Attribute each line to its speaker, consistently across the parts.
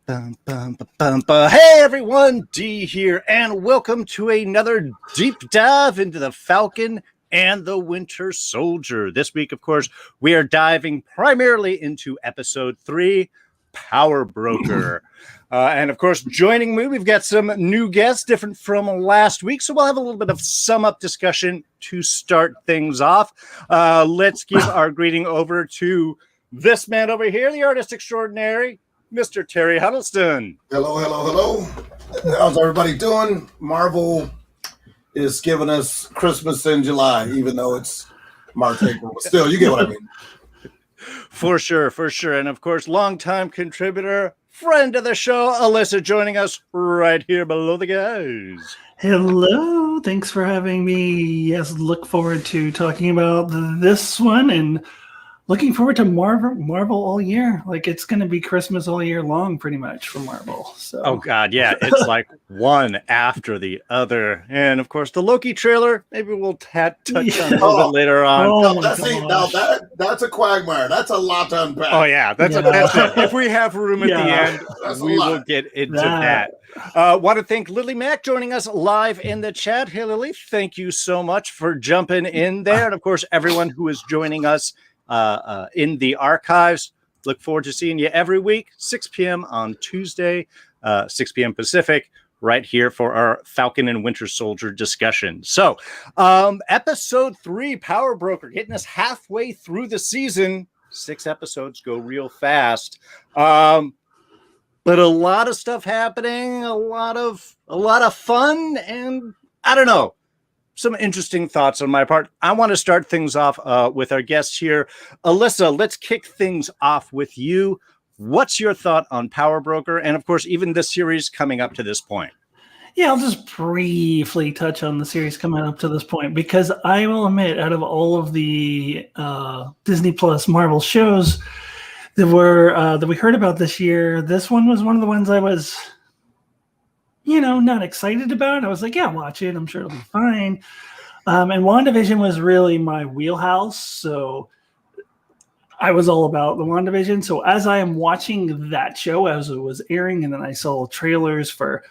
Speaker 1: Hey everyone, D here, and welcome to another deep dive into the Falcon and the Winter Soldier. This week, of course, we are diving primarily into episode 3, Power Broker. And of course, joining me, we've got some new guests, different from last week. So we'll have a little bit of sum up discussion to start things off. Let's give our greeting over to this man over here, the artist extraordinary, Mr. Terry Huddleston.
Speaker 2: Hello. How's everybody doing? Marvel is giving us Christmas in July, even though it's March, April. But still, you get what I mean.
Speaker 1: For sure. And of course, longtime contributor, friend of the show, Alyssa, joining us right here below the guys.
Speaker 3: Hello. Thanks for having me. Yes, look forward to talking about this one and looking forward to Marvel all year. Like, it's going to be Christmas all year long, pretty much, for Marvel. So.
Speaker 1: Oh, God, yeah. It's like one after the other. And, of course, the Loki trailer, maybe we'll touch on a little bit later on.
Speaker 2: That's a quagmire. That's a lot to unpack.
Speaker 1: Oh, yeah. That's it. If we have room at the end, we will get into that. Want to thank Lily Mack joining us live in the chat. Hey, Lily, thank you so much for jumping in there. And, of course, everyone who is joining us in the archives. Look forward to seeing you every week, 6 p.m. on Tuesday, 6 p.m. Pacific, right here for our Falcon and Winter Soldier discussion. So, episode 3, Power Broker, getting us halfway through the season. 6 episodes go real fast. But a lot of stuff happening, a lot of fun, and I don't know. Some interesting thoughts on my part. I want to start things off with our guests here. Alyssa, let's kick things off with you. What's your thought on Power Broker? And of course, even the series coming up to this point.
Speaker 3: Yeah, I'll just briefly touch on the series coming up to this point, because I will admit, out of all of the Disney Plus Marvel shows that we heard about this year, this one was one of the ones I was not excited about. I was like, yeah, watch it. I'm sure it'll be fine. And WandaVision was really my wheelhouse. So I was all about the WandaVision. So as I am watching that show, as it was airing, and then I saw trailers for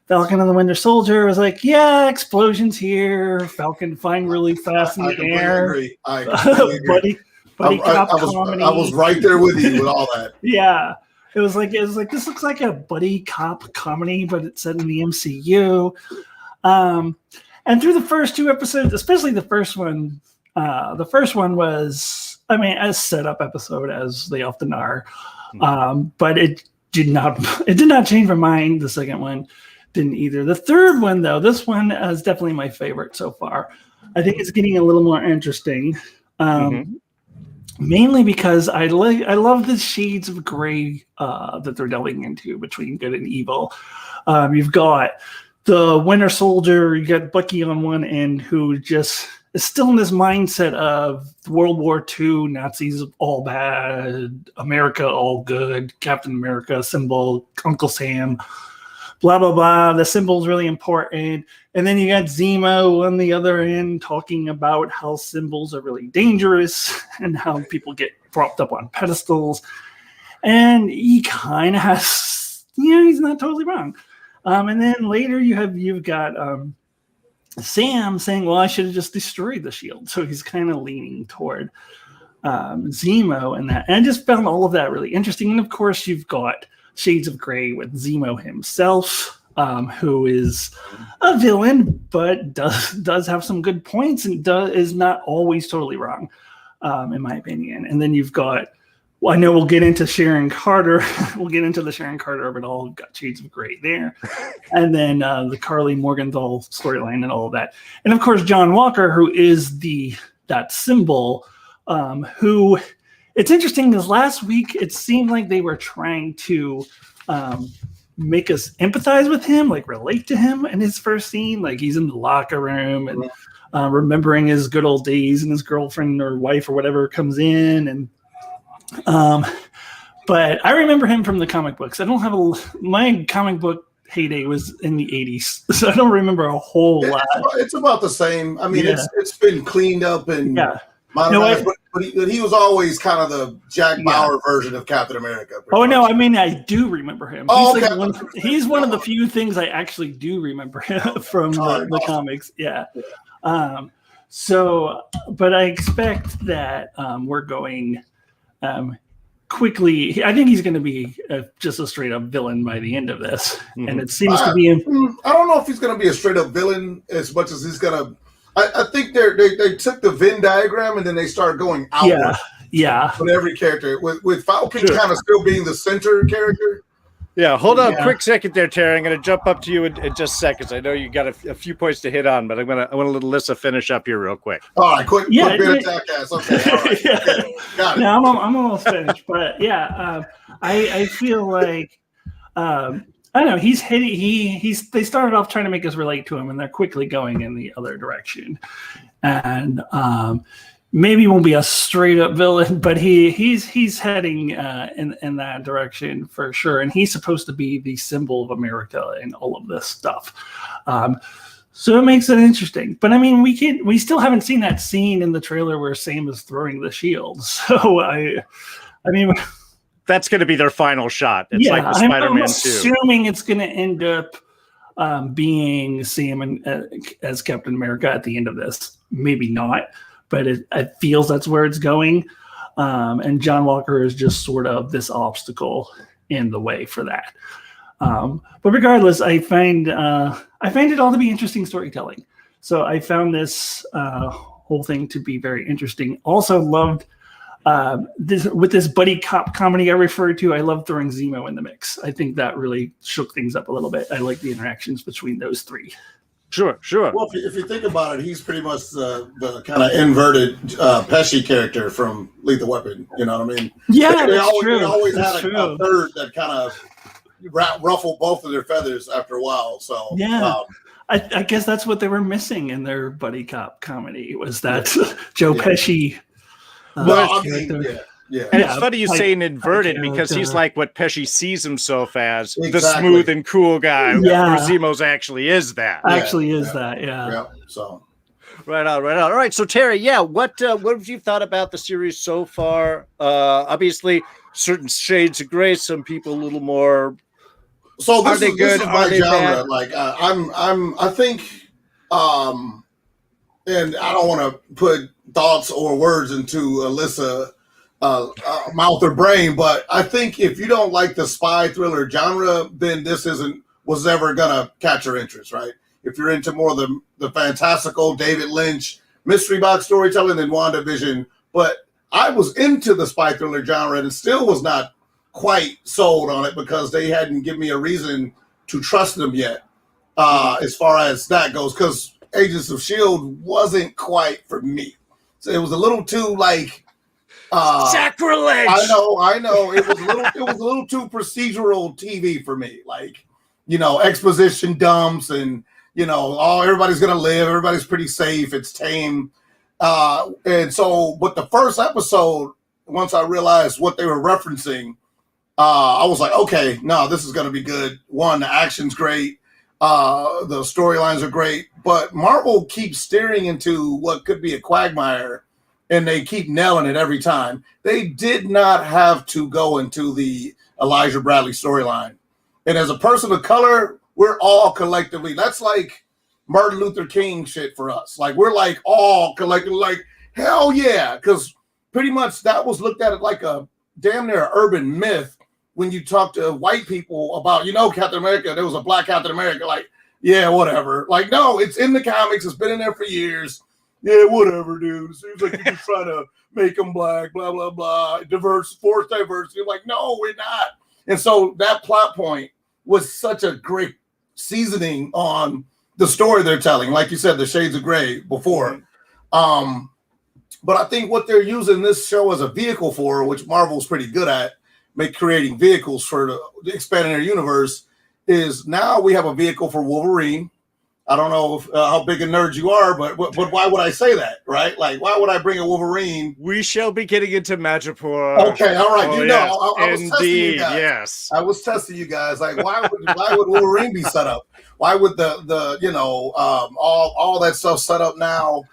Speaker 3: Falcon and the Winter Soldier, I was like, yeah, explosions here. Falcon flying really fast in the air.
Speaker 2: I agree.
Speaker 3: Buddy cop comedy.
Speaker 2: I was right there with you with all that.
Speaker 3: Yeah. It was like this looks like a buddy cop comedy, but it's set in the MCU. And through the first 2 episodes, especially the first one was, as set up episode as they often are. But it did not change my mind. The second one didn't either. The third one, though, this one is definitely my favorite so far. I think it's getting a little more interesting. Mainly because I love the shades of gray that they're delving into between good and evil. You've got the Winter Soldier, you got Bucky on one end, who just is still in this mindset of World War II, Nazis all bad, America all good, Captain America symbol, Uncle Sam, blah, blah, blah. The symbol's really important. And then you got Zemo on the other end talking about how symbols are really dangerous and how people get propped up on pedestals. And he kind of has, he's not totally wrong. And then later you've got Sam saying, well, I should have just destroyed the shield. So he's kind of leaning toward Zemo and that. And I just found all of that really interesting. And of course, you've got shades of gray with Zemo himself, who is a villain, but does have some good points and is not always totally wrong, in my opinion. And then you've got, I know we'll get into Sharon Carter. We'll get into the Sharon Carter of it all. We've got shades of gray there. And then the Carly Morgenthau storyline and all of that. And of course, John Walker, who is that symbol, who... It's interesting because last week it seemed like they were trying to make us empathize with him, like relate to him in his first scene. Like he's in the locker room and remembering his good old days, and his girlfriend or wife or whatever comes in. And but I remember him from the comic books. I don't have my comic book heyday was in the 80s, so I don't remember a whole lot.
Speaker 2: It's about the same. I mean, it's been cleaned up and modernized, but he was always kind of the Jack Bauer version of Captain America.
Speaker 3: Oh, no, I mean, I do remember him.
Speaker 2: Oh,
Speaker 3: he's
Speaker 2: okay.
Speaker 3: He's one of the few things I actually do remember him from the comics. Yeah. So, but I expect that we're going quickly. I think he's going to be just a straight up villain by the end of this. Mm-hmm. And it seems to be.
Speaker 2: I don't know if he's going to be a straight up villain as much as he's going to. I think they took the Venn diagram and then they started going outward.
Speaker 3: Yeah.
Speaker 2: With every character, with Falcon kind of still being the center character.
Speaker 1: Yeah, hold on a quick second there, Terry. I'm going to jump up to you in just seconds. I know you got a few points to hit on, but I want to let Alyssa finish up here real quick.
Speaker 2: All right, quick bit of jackass. Okay, all right. Okay, got it.
Speaker 3: No, I'm almost finished, but I feel like I don't know. He's hitting. They started off trying to make us relate to him, and they're quickly going in the other direction. And maybe he won't be a straight up villain, but he's heading in that direction for sure. And he's supposed to be the symbol of America and all of this stuff. So it makes it interesting. But I mean, we still haven't seen that scene in the trailer where Sam is throwing the shield. So I mean.
Speaker 1: That's going to be their final shot. It's like the Spider-Man 2.
Speaker 3: I'm assuming it's going to end up being Sam as Captain America at the end of this. Maybe not, but it feels that's where it's going. And John Walker is just sort of this obstacle in the way for that. But regardless, I find it all to be interesting storytelling. So I found this whole thing to be very interesting. Also loved this buddy cop comedy I referred to. I love throwing Zemo in the mix. I think that really shook things up a little bit. I like the interactions between those three.
Speaker 1: Sure.
Speaker 2: Well, if you think about it, he's pretty much the kind of inverted Pesci character from Lethal Weapon. You know what I mean?
Speaker 3: Yeah,
Speaker 2: they
Speaker 3: true.
Speaker 2: always had a third that kind of ruffled both of their feathers after a while. So
Speaker 3: yeah. I guess that's what they were missing in their buddy cop comedy was that Joe Pesci.
Speaker 2: Well, I mean, yeah.
Speaker 1: And it's funny you say inverted because he's like what Pesci sees himself as, the smooth and cool guy.
Speaker 3: Yeah.
Speaker 1: Where Zemos actually is that.
Speaker 3: Yeah.
Speaker 2: So.
Speaker 1: Right on. All right. So Terry, what have you thought about the series so far? Obviously, certain shades of gray. Some people a little more.
Speaker 2: So
Speaker 1: are they good?
Speaker 2: Are they genre? Bad? Like I think, and I don't want to put thoughts or words into Alyssa mouth or brain, but I think if you don't like the spy thriller genre, then this was ever gonna catch your interest, right? If you're into more of the fantastical David Lynch mystery box storytelling than WandaVision, but I was into the spy thriller genre and still was not quite sold on it because they hadn't given me a reason to trust them yet, as far as that goes, because Agents of S.H.I.E.L.D. wasn't quite for me. So it was a little too
Speaker 1: sacrilege.
Speaker 2: I know. It was a little too procedural TV for me. Like, exposition dumps and everybody's gonna live, everybody's pretty safe, it's tame. And so, but the first episode, once I realized what they were referencing, I was like, okay, no, this is gonna be good. One, the action's great, the storylines are great, but Marvel keeps steering into what could be a quagmire, and they keep nailing it every time. They did not have to go into the Elijah Bradley storyline. And as a person of color, we're all collectively, that's like Martin Luther King shit for us. Like, we're like all collectively like, hell yeah. Because pretty much that was looked at like a damn near urban myth when you talk to white people about, Captain America, there was a black Captain America. Like, yeah, whatever. Like, no, it's in the comics. It's been in there for years. Yeah, whatever, dude. It seems like you're just trying to make them black, blah, blah, blah. Forced diversity. I'm like, no, we're not. And so that plot point was such a great seasoning on the story they're telling. Like you said, the shades of gray before. But I think what they're using this show as a vehicle for, which Marvel's pretty good at, creating vehicles for expanding their universe, is now we have a vehicle for Wolverine. I don't know how big a nerd you are, but why would I say that, right? Like, why would I bring a Wolverine?
Speaker 1: We shall be getting into Madripoor.
Speaker 2: Okay, all right.
Speaker 1: Yes.
Speaker 2: I was testing you guys.
Speaker 1: Yes.
Speaker 2: I was testing you guys. Like, why would Wolverine be set up? Why would the all that stuff set up now?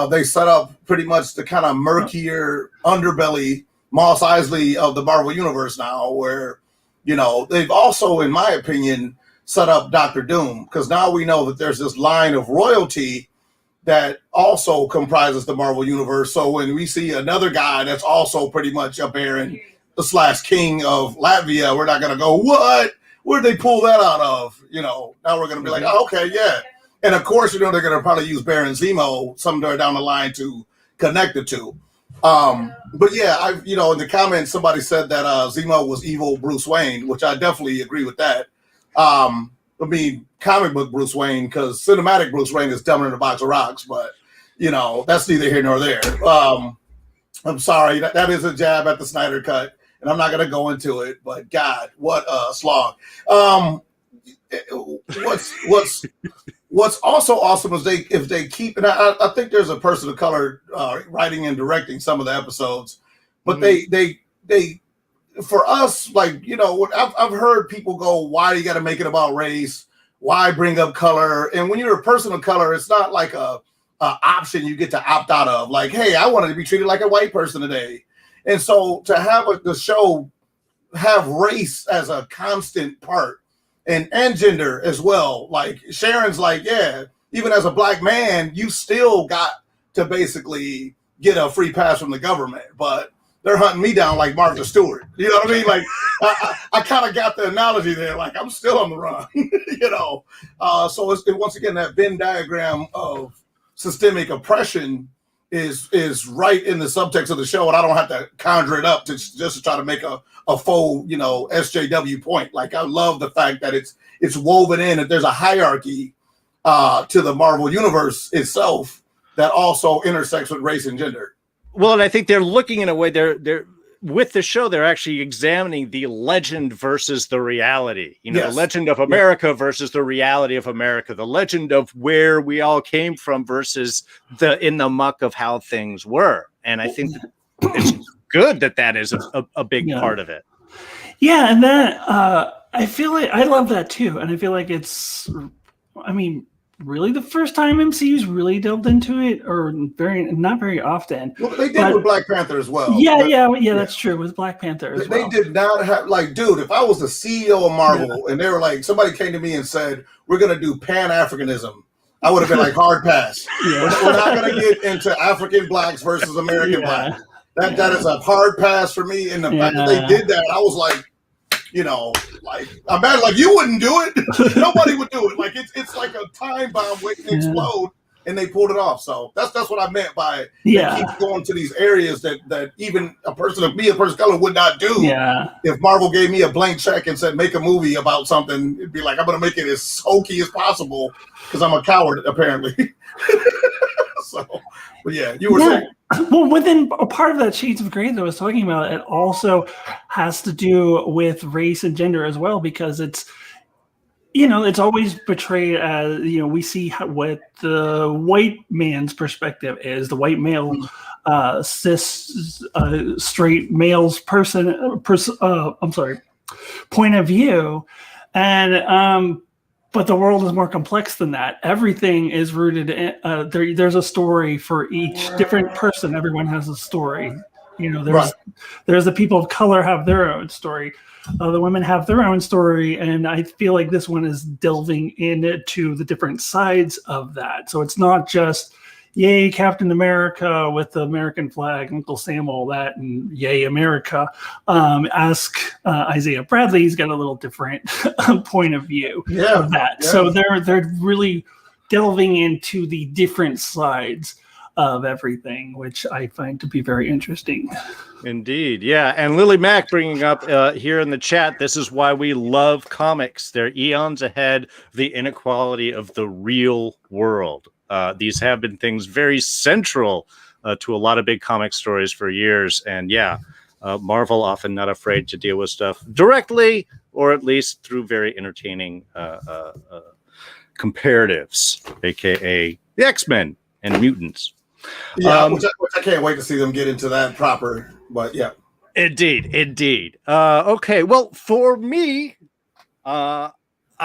Speaker 2: they set up pretty much the kind of murkier underbelly Mos Eisley of the Marvel Universe now, where, you know, they've also, in my opinion, set up Doctor Doom, because now we know that there's this line of royalty that also comprises the Marvel Universe. So when we see another guy that's also pretty much a baron / king of Latvia, we're not going to go, what? Where'd they pull that out of? You know, now we're going to be like, oh, okay, yeah. And of course, you know, they're going to probably use Baron Zemo somewhere down the line to connect the two. But yeah, you know, in the comments, somebody said that Zemo was evil Bruce Wayne, which I definitely agree with that. I mean, comic book Bruce Wayne, because cinematic Bruce Wayne is dumber than a box of rocks, but, you know, that's neither here nor there. I'm sorry, that is a jab at the Snyder Cut, and I'm not going to go into it, but God, what a slog. What's also awesome is if they keep, and I think there's a person of color writing and directing some of the episodes, but they for us, like, you know, I've heard people go, why you got to make it about race? Why bring up color? And when you're a person of color, it's not like a option you get to opt out of. Like, hey, I wanted to be treated like a white person today. And so to have the show have race as a constant part and gender as well. Like Sharon's like, yeah, even as a black man, you still got to basically get a free pass from the government, but they're hunting me down like Martha Stewart. You know what I mean? Like I kind of got the analogy there. Like I'm still on the run, you know? So it's once again, that Venn diagram of systemic oppression is right in the subtext of the show. And I don't have to conjure it up just to try to make a faux, you know, SJW point. Like I love the fact that it's woven in, that there's a hierarchy to the Marvel universe itself that also intersects with race and gender.
Speaker 1: Well, and I think they're looking in a way, they're with the show, they're actually examining the legend versus the reality. You know, yes. The legend of America versus the reality of America, the legend of where we all came from versus in the muck of how things were. And I think it's good that is a big part of it.
Speaker 3: Yeah, and that I feel like I love that too, and I feel like it's, I mean, really the first time MCU's really delved into it, or not very often.
Speaker 2: Well, they did with Black Panther as well.
Speaker 3: Yeah, that's true with Black Panther as well.
Speaker 2: They did not have, like, dude, if I was the CEO of Marvel and they were like, somebody came to me and said, we're going to do Pan-Africanism, I would have been like, hard pass. We're not going to get into African blacks versus American blacks. That is a hard pass for me. And the fact that they did that, I was like, you know, like, I'm mad, like, you wouldn't do it. Nobody would do it. Like, it's like a time bomb waiting to explode, and they pulled it off. So that's what I meant by keep going to these areas that even a person of color would not do. Yeah. If Marvel gave me a blank check and said, make a movie about something, it'd be like, I'm going to make it as hokey as possible because I'm a coward, apparently. So, but yeah, you were saying.
Speaker 3: Well, within a part of that Shades of Grey that I was talking about, it also has to do with race and gender as well, because it's, you know, it's always portrayed as, you know, we see what the white man's perspective is, the white male, cis, straight male's point of view. And, but the world is more complex than that. Everything is rooted in, there's a story for each different person. Everyone has a story. You know, there's the people of color have their own story. The women have their own story. And I feel like this one is delving into the different sides of that. So it's not just, yay, Captain America with the American flag, Uncle Sam, all that, and yay, America. Ask Isaiah Bradley, he's got a little different point of view of that. Yeah. So they're really delving into the different sides of everything, which I find to be very interesting.
Speaker 1: Indeed, yeah. And Lily Mack bringing up here in the chat, this is why we love comics. They're eons ahead of the inequality of the real world. These have been things very central to a lot of big comic stories for years. And Marvel often not afraid to deal with stuff directly, or at least through very entertaining comparatives, aka the X-Men and mutants.
Speaker 2: Yeah, which I can't wait to see them get into that proper, but yeah.
Speaker 1: Indeed. Okay, well, for me, I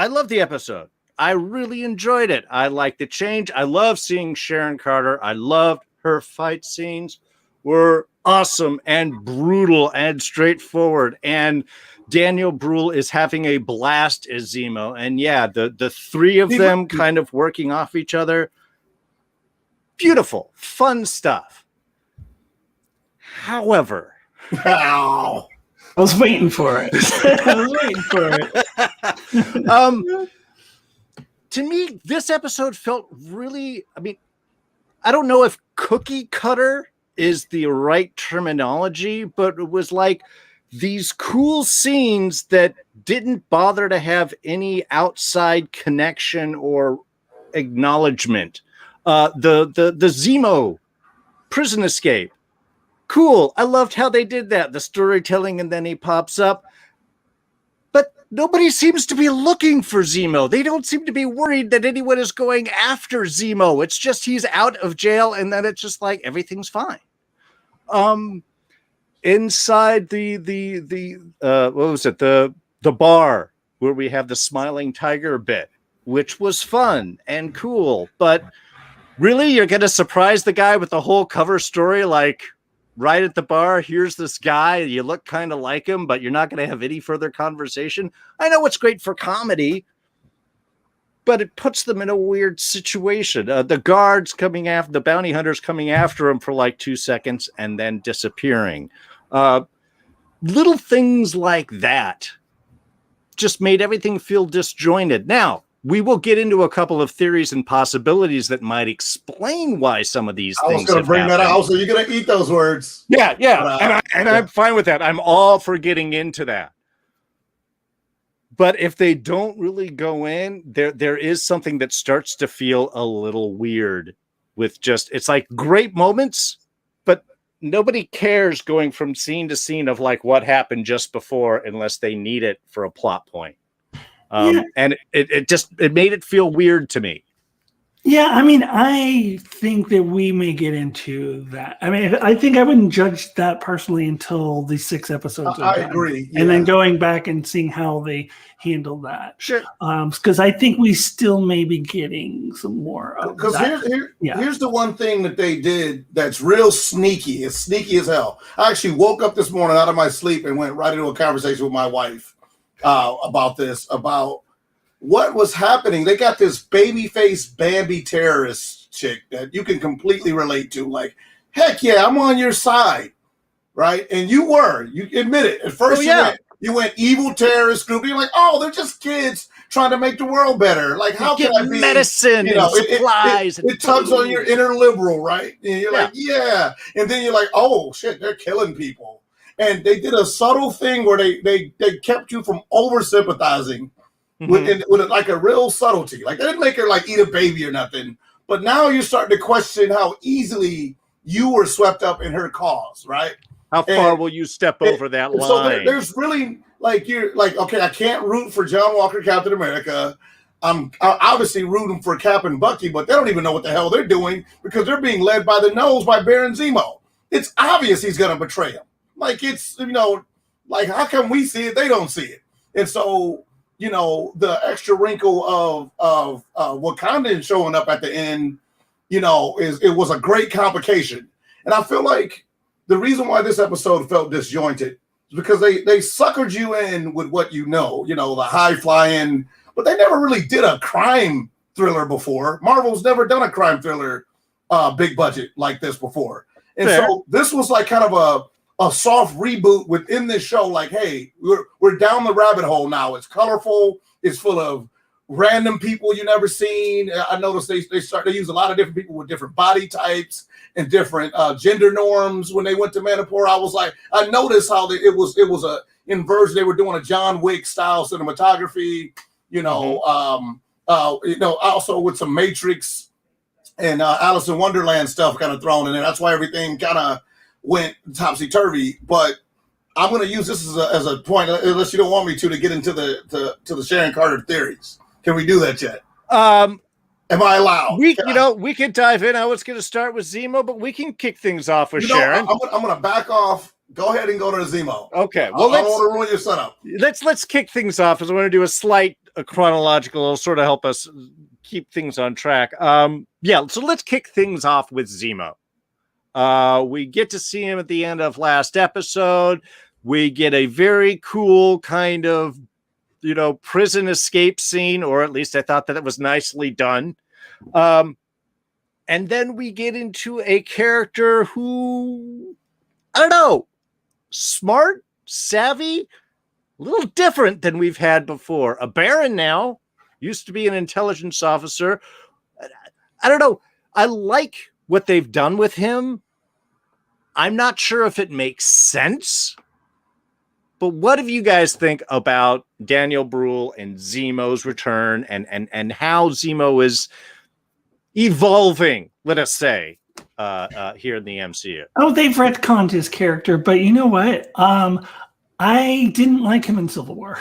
Speaker 1: love the episode. I really enjoyed it. I liked the change. I love seeing Sharon Carter. I loved her fight scenes were awesome and brutal and straightforward. And Daniel Bruhl is having a blast as Zemo. And yeah, the three of them kind of working off each other. Beautiful, fun stuff. However,
Speaker 3: I was waiting for it.
Speaker 1: To me, this episode felt really, I mean, I don't know if cookie cutter is the right terminology, but it was like these cool scenes that didn't bother to have any outside connection or acknowledgement. The Zemo prison escape. Cool. I loved how they did that. The storytelling, and then he pops up. But nobody seems to be looking for Zemo. They don't seem to be worried that anyone is going after Zemo. It's just he's out of jail, and then it's just like everything's fine. Inside the what was it? The bar where we have the smiling tiger bit, which was fun and cool, but really, you're going to surprise the guy with the whole cover story, like right at the bar, here's this guy, you look kind of like him, but you're not going to have any further conversation. I know it's great for comedy, but it puts them in a weird situation. The guards coming after, the bounty hunters coming after him for like 2 seconds and then disappearing. Little things like that just made everything feel disjointed. Now, we will get into a couple of theories and possibilities that might explain why some of these things. I was
Speaker 2: going to bring that out. So you're going to eat those words.
Speaker 1: Yeah. And I'm fine with that. I'm all for getting into that. But if they don't really go in, there is something that starts to feel a little weird with just, it's like great moments, but nobody cares going from scene to scene of like what happened just before unless they need it for a plot point. And it made it feel weird to me.
Speaker 3: Yeah, I mean, I think that we may get into that. I mean, I think I wouldn't judge that personally until the 6 episodes.
Speaker 2: I agree.
Speaker 3: And then going back and seeing how they handle that.
Speaker 1: Sure.
Speaker 3: Because I think we still may be getting some more of
Speaker 2: that. Because here's the one thing that they did that's real sneaky. It's sneaky as hell. I actually woke up this morning out of my sleep and went right into a conversation with my wife about what was happening. They got this babyface Bambi terrorist chick that you can completely relate to. Like, heck yeah, I'm on your side, right? And you admit it. At first, you went evil terrorist group. You're like, oh, they're just kids trying to make the world better. Like, how can I be
Speaker 1: medicine? Supplies.
Speaker 2: It tugs on your inner liberal, right? And you're like, yeah. And then you're like, oh shit, they're killing people. And they did a subtle thing where they kept you from over sympathizing. Mm-hmm. with like a real subtlety. Like they didn't make her like eat a baby or nothing, but now you're starting to question how easily you were swept up in her cause, right?
Speaker 1: How far will you step over that line?
Speaker 2: So there's really like, you're like, okay, I can't root for John Walker, Captain America. I'm obviously rooting for Cap and Bucky, but they don't even know what the hell they're doing because they're being led by the nose by Baron Zemo. It's obvious he's going to betray him. Like it's, like how come we see it? They don't see it. And so, the extra wrinkle of Wakanda showing up at the end, it was a great complication. And I feel like the reason why this episode felt disjointed is because they suckered you in with what the high flying, but they never really did a crime thriller before. Marvel's never done a crime thriller big budget like this before. And so this was like kind of a soft reboot within this show. Like, hey, we're down the rabbit hole now. It's colorful. It's full of random people you never seen. I noticed they use a lot of different people with different body types and different gender norms. When they went to Madripoor, I noticed how it was a inversion. They were doing a John Wick style cinematography. Also with some Matrix and Alice in Wonderland stuff kind of thrown in there. That's why everything kind of went topsy-turvy. But I'm going to use this as a point, unless you don't want me to get into the Sharon Carter theories. Can we do that yet? Am I allowed?
Speaker 1: We can dive in. I was going to start with Zemo, but we can kick things off with Sharon.
Speaker 2: I'm going to back off. Go ahead and go to Zemo.
Speaker 1: Okay. Well,
Speaker 2: I don't want to ruin your setup.
Speaker 1: Let's kick things off, as I want to do a slight a chronological, it'll sort of help us keep things on track. So let's kick things off with Zemo. We get to see him at the end of last episode. We get a very cool kind of, prison escape scene, or at least I thought that it was nicely done. And then we get into a character who, I don't know, smart, savvy, a little different than we've had before. A Baron now, used to be an intelligence officer. I don't know. I like what they've done with him. I'm not sure if it makes sense. But what do you guys think about Daniel Bruhl and Zemo's return and how Zemo is evolving, let us say, here in the MCU?
Speaker 3: Oh, they've retconned his character, but you know what? I didn't like him in Civil War.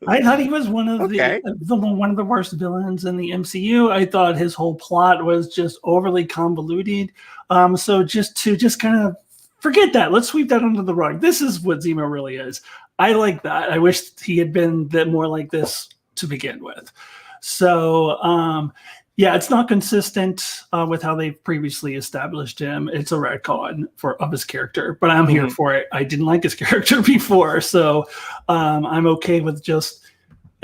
Speaker 3: I thought he was one of the worst villains in the MCU. I thought his whole plot was just overly convoluted. So just kind of forget that. Let's sweep that under the rug. This is what Zemo really is. I like that. I wish he had been more like this to begin with. So, it's not consistent with how they've previously established him. It's a retcon of his character, but I'm here for it. I didn't like his character before, so I'm okay with just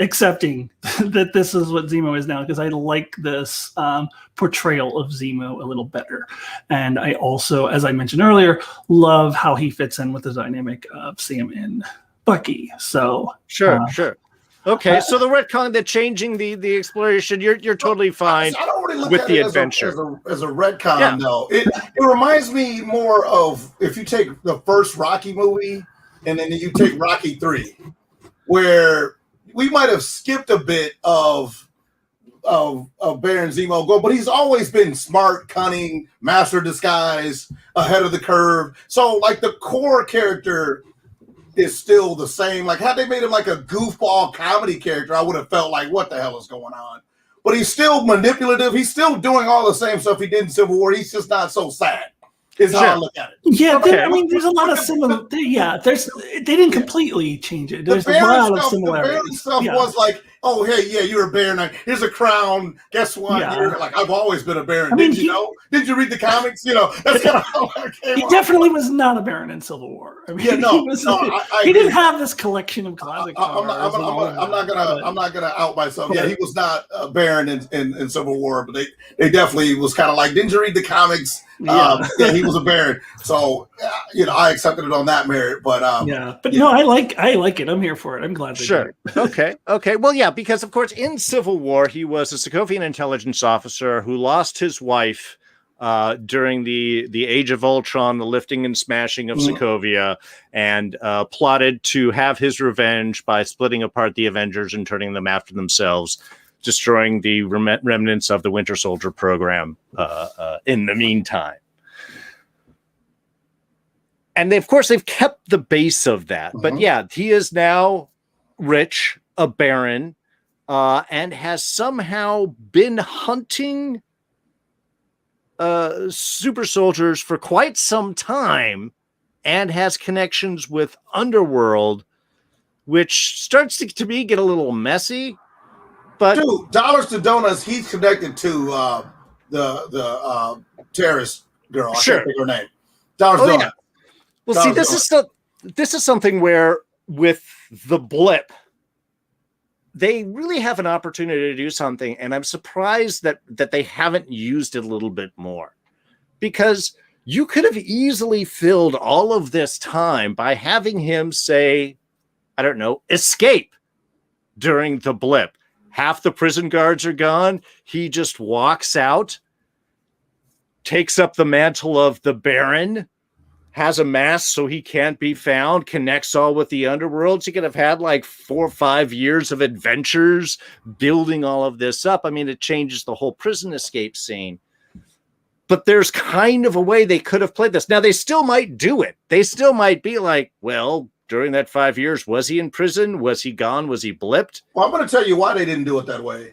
Speaker 3: accepting that this is what Zemo is now, because I like this portrayal of Zemo a little better. And I also, as I mentioned earlier, love how he fits in with the dynamic of Sam and Bucky. So
Speaker 1: sure. Okay, so the retcon, the changing the exploration, you're totally fine.
Speaker 2: I don't really look
Speaker 1: with
Speaker 2: at
Speaker 1: the
Speaker 2: it
Speaker 1: adventure
Speaker 2: as a retcon, though. It reminds me more of if you take the first Rocky movie and then you take Rocky 3, where we might have skipped a bit of Baron Zemo go, but he's always been smart, cunning, master of disguise, ahead of the curve. So like the core character is still the same. Like had they made him like a goofball comedy character, I would have felt like, what the hell is going on? But he's still manipulative. He's still doing all the same stuff he did in Civil War. He's just not so sad. Is how I look at it.
Speaker 3: Yeah, there's a lot of similar. They didn't completely change it. There's a lot of similarities.
Speaker 2: The Baron stuff was like, oh, hey, yeah, you're a Baron. Here's a crown. Guess what?
Speaker 3: Yeah.
Speaker 2: You're like, I've always been a Baron. Did you know? Did you read the comics? That's kind of how that came
Speaker 3: He definitely was not a Baron in Civil War. I mean, he didn't have this collection of classic cars.
Speaker 2: I'm not gonna out myself. Okay. Yeah, he was not a Baron in Civil War, but they definitely was kind of like, didn't you read the comics? He was a Baron. So I accepted it on that merit. But
Speaker 3: no, I like it. I'm here for it. I'm glad.
Speaker 1: Sure. Okay. Well, yeah, because of course in Civil War he was a Sokovian intelligence officer who lost his wife during the Age of Ultron, the lifting and smashing of Sokovia, and plotted to have his revenge by splitting apart the Avengers and turning them after themselves, destroying the remnants of the Winter Soldier program in the meantime. And they've kept the base of that. But yeah, he is now rich, a Baron, and has somehow been hunting super soldiers for quite some time and has connections with Underworld, which starts to me get a little messy. But
Speaker 2: dude, dollars to donuts, he's connected to the terrorist girl. I can't think of her name. Dollars to donuts.
Speaker 1: Yeah. Well, see, this is something where with the blip, they really have an opportunity to do something, and I'm surprised that they haven't used it a little bit more, because you could have easily filled all of this time by having him say, I don't know, escape during the blip. Half the prison guards are gone. He just walks out, takes up the mantle of the Baron, has a mask so he can't be found, connects all with the underworld. You could have had like 4 or 5 years of adventures building all of this up. I mean, it changes the whole prison escape scene. But there's kind of a way they could have played this. Now, they still might do it. They still might be like, well, during that 5 years, was he in prison? Was he gone? Was he blipped?
Speaker 2: Well, I'm going to tell you why they didn't do it that way.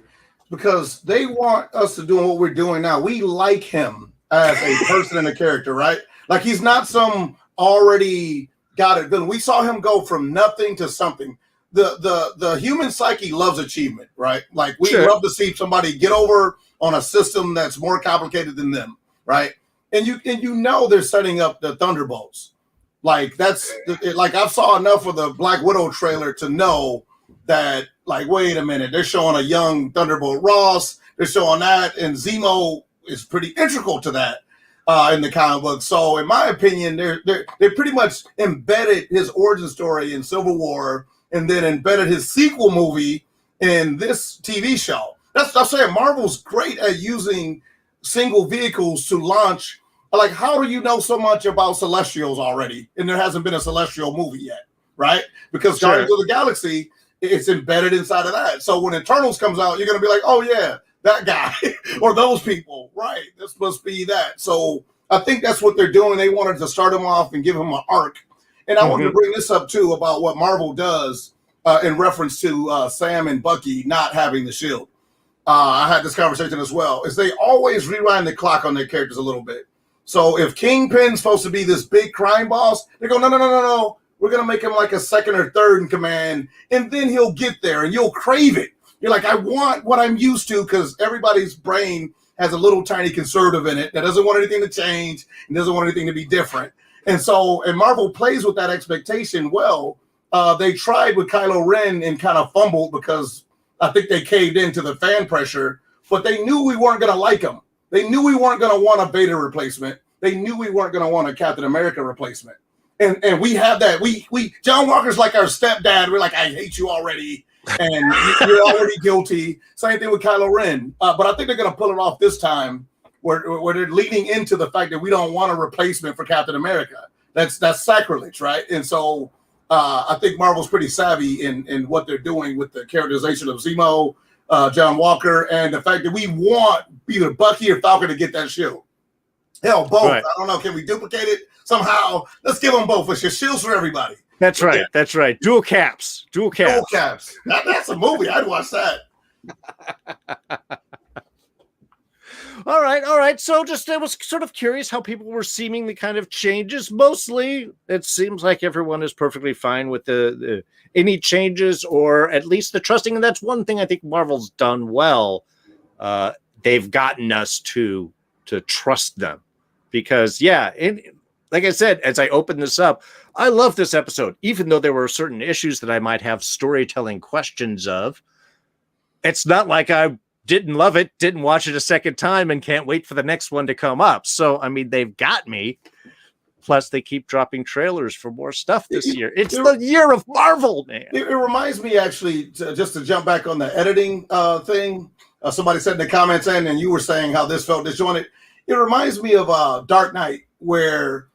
Speaker 2: Because they want us to do what we're doing now. We like him as a person and a character, right? Like he's not some already got it done. We saw him go from nothing to something. the human psyche loves achievement, right? Like we love to see somebody get over on a system that's more complicated than them, right? And you know they're setting up the Thunderbolts. Like that's like I saw enough of the Black Widow trailer to know that, like, wait a minute, they're showing a young Thunderbolt Ross, they're showing that, and Zemo is pretty integral to that in the comic book. So in my opinion, they pretty much embedded his origin story in Civil War and then embedded his sequel movie in this TV show. That's what I'm saying. Marvel's great at using single vehicles to launch. Like, how do you know so much about Celestials already? And there hasn't been a Celestial movie yet, right? Because Guardians of the Galaxy, it's embedded inside of that. So when Eternals comes out, you're going to be like, oh, yeah, that guy or those people, right? This must be that. So I think that's what they're doing. They wanted to start him off and give him an arc. And I wanted to bring this up, too, about what Marvel does in reference to Sam and Bucky not having the shield. I had this conversation as well, is they always rewind the clock on their characters a little bit. So if Kingpin's supposed to be this big crime boss, they go, no. We're going to make him like a second or third in command, and then he'll get there, and you'll crave it. You're like, I want what I'm used to, because everybody's brain has a little tiny conservative in it that doesn't want anything to change and doesn't want anything to be different. And Marvel plays with that expectation well. They tried with Kylo Ren and kind of fumbled because I think they caved into the fan pressure, but they knew we weren't going to like him. They knew we weren't going to want a Vader replacement. They knew we weren't going to want a Captain America replacement. And we have that. We John Walker's like our stepdad. We're like, I hate you already, and you're already guilty. Same thing with Kylo Ren. But I think they're going to pull it off this time, where they're leading into the fact that we don't want a replacement for Captain America. That's sacrilege, right? And so I think Marvel's pretty savvy in what they're doing with the characterization of Zemo, John Walker, and the fact that we want either Bucky or Falcon to get that shield. Hell, both. Right. I don't know. Can we duplicate it somehow? Let's give them both. It's your shields for everybody.
Speaker 1: That's right. Yeah. That's right. Dual caps.
Speaker 2: That's a movie. I'd watch that.
Speaker 1: All right. So I was sort of curious how people were seeming the kind of changes. Mostly, it seems like everyone is perfectly fine with the any changes, or at least the trusting. And that's one thing I think Marvel's done well. They've gotten us to trust them. Because, like I said, as I open this up, I love this episode, even though there were certain issues that I might have storytelling questions of. It's not like I didn't love it, didn't watch it a second time, and can't wait for the next one to come up. So, I mean, they've got me. Plus, they keep dropping trailers for more stuff this year. It's the year of Marvel, man. It
Speaker 2: reminds me, actually, just to jump back on the editing thing. Somebody said in the comments, and you were saying how this felt disjointed. It reminds me of Dark Knight, where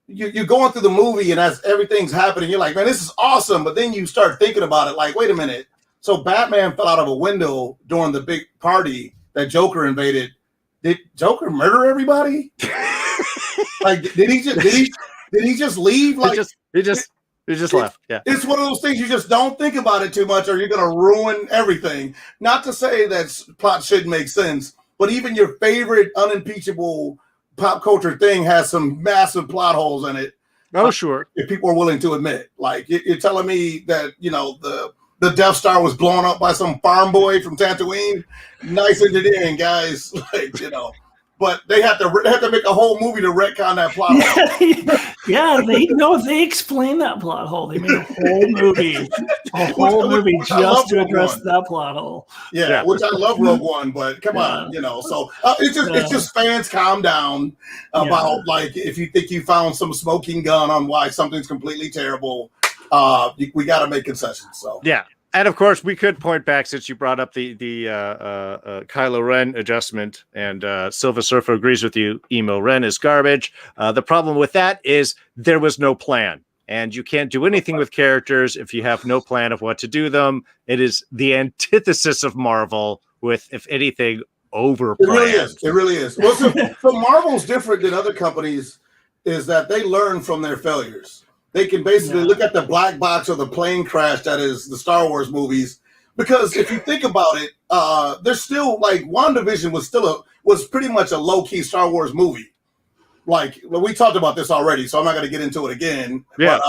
Speaker 2: you're going through the movie and as everything's happening, you're like, man, this is awesome. But then you start thinking about it like, wait a minute. So Batman fell out of a window during the big party that Joker invaded. Did Joker murder everybody? Like, did he just leave? Like,
Speaker 1: he just left. Yeah.
Speaker 2: It's one of those things you just don't think about it too much, or you're going to ruin everything. Not to say that plot shouldn't make sense, but even your favorite unimpeachable pop culture thing has some massive plot holes in it.
Speaker 1: Oh, sure.
Speaker 2: If people are willing to admit, like you're telling me that, the Death Star was blown up by some farm boy from Tatooine. Nice engineering, guys. But they have to make a whole movie to retcon that plot hole.
Speaker 3: Yeah, they explain that plot hole. They made a whole movie, just to address that plot hole.
Speaker 2: Yeah, which I love Rogue One, but come on, So it's just fans calm down about like if you think you found some smoking gun on why something's completely terrible, we got to make concessions. So
Speaker 1: yeah. And of course, we could point back, since you brought up the Kylo Ren adjustment, and Silver Surfer agrees with you. Emo Ren is garbage. The problem with that is there was no plan, and you can't do anything with characters if you have no plan of what to do them. It is the antithesis of Marvel, with, if anything, over.
Speaker 2: It really is. Well, so Marvel's different than other companies is that they learn from their failures. They can basically look at the black box or the plane crash that is the Star Wars movies. Because if you think about it, there's still, like, WandaVision was pretty much a low-key Star Wars movie. Like, we talked about this already, so I'm not going to get into it again.
Speaker 1: Yeah.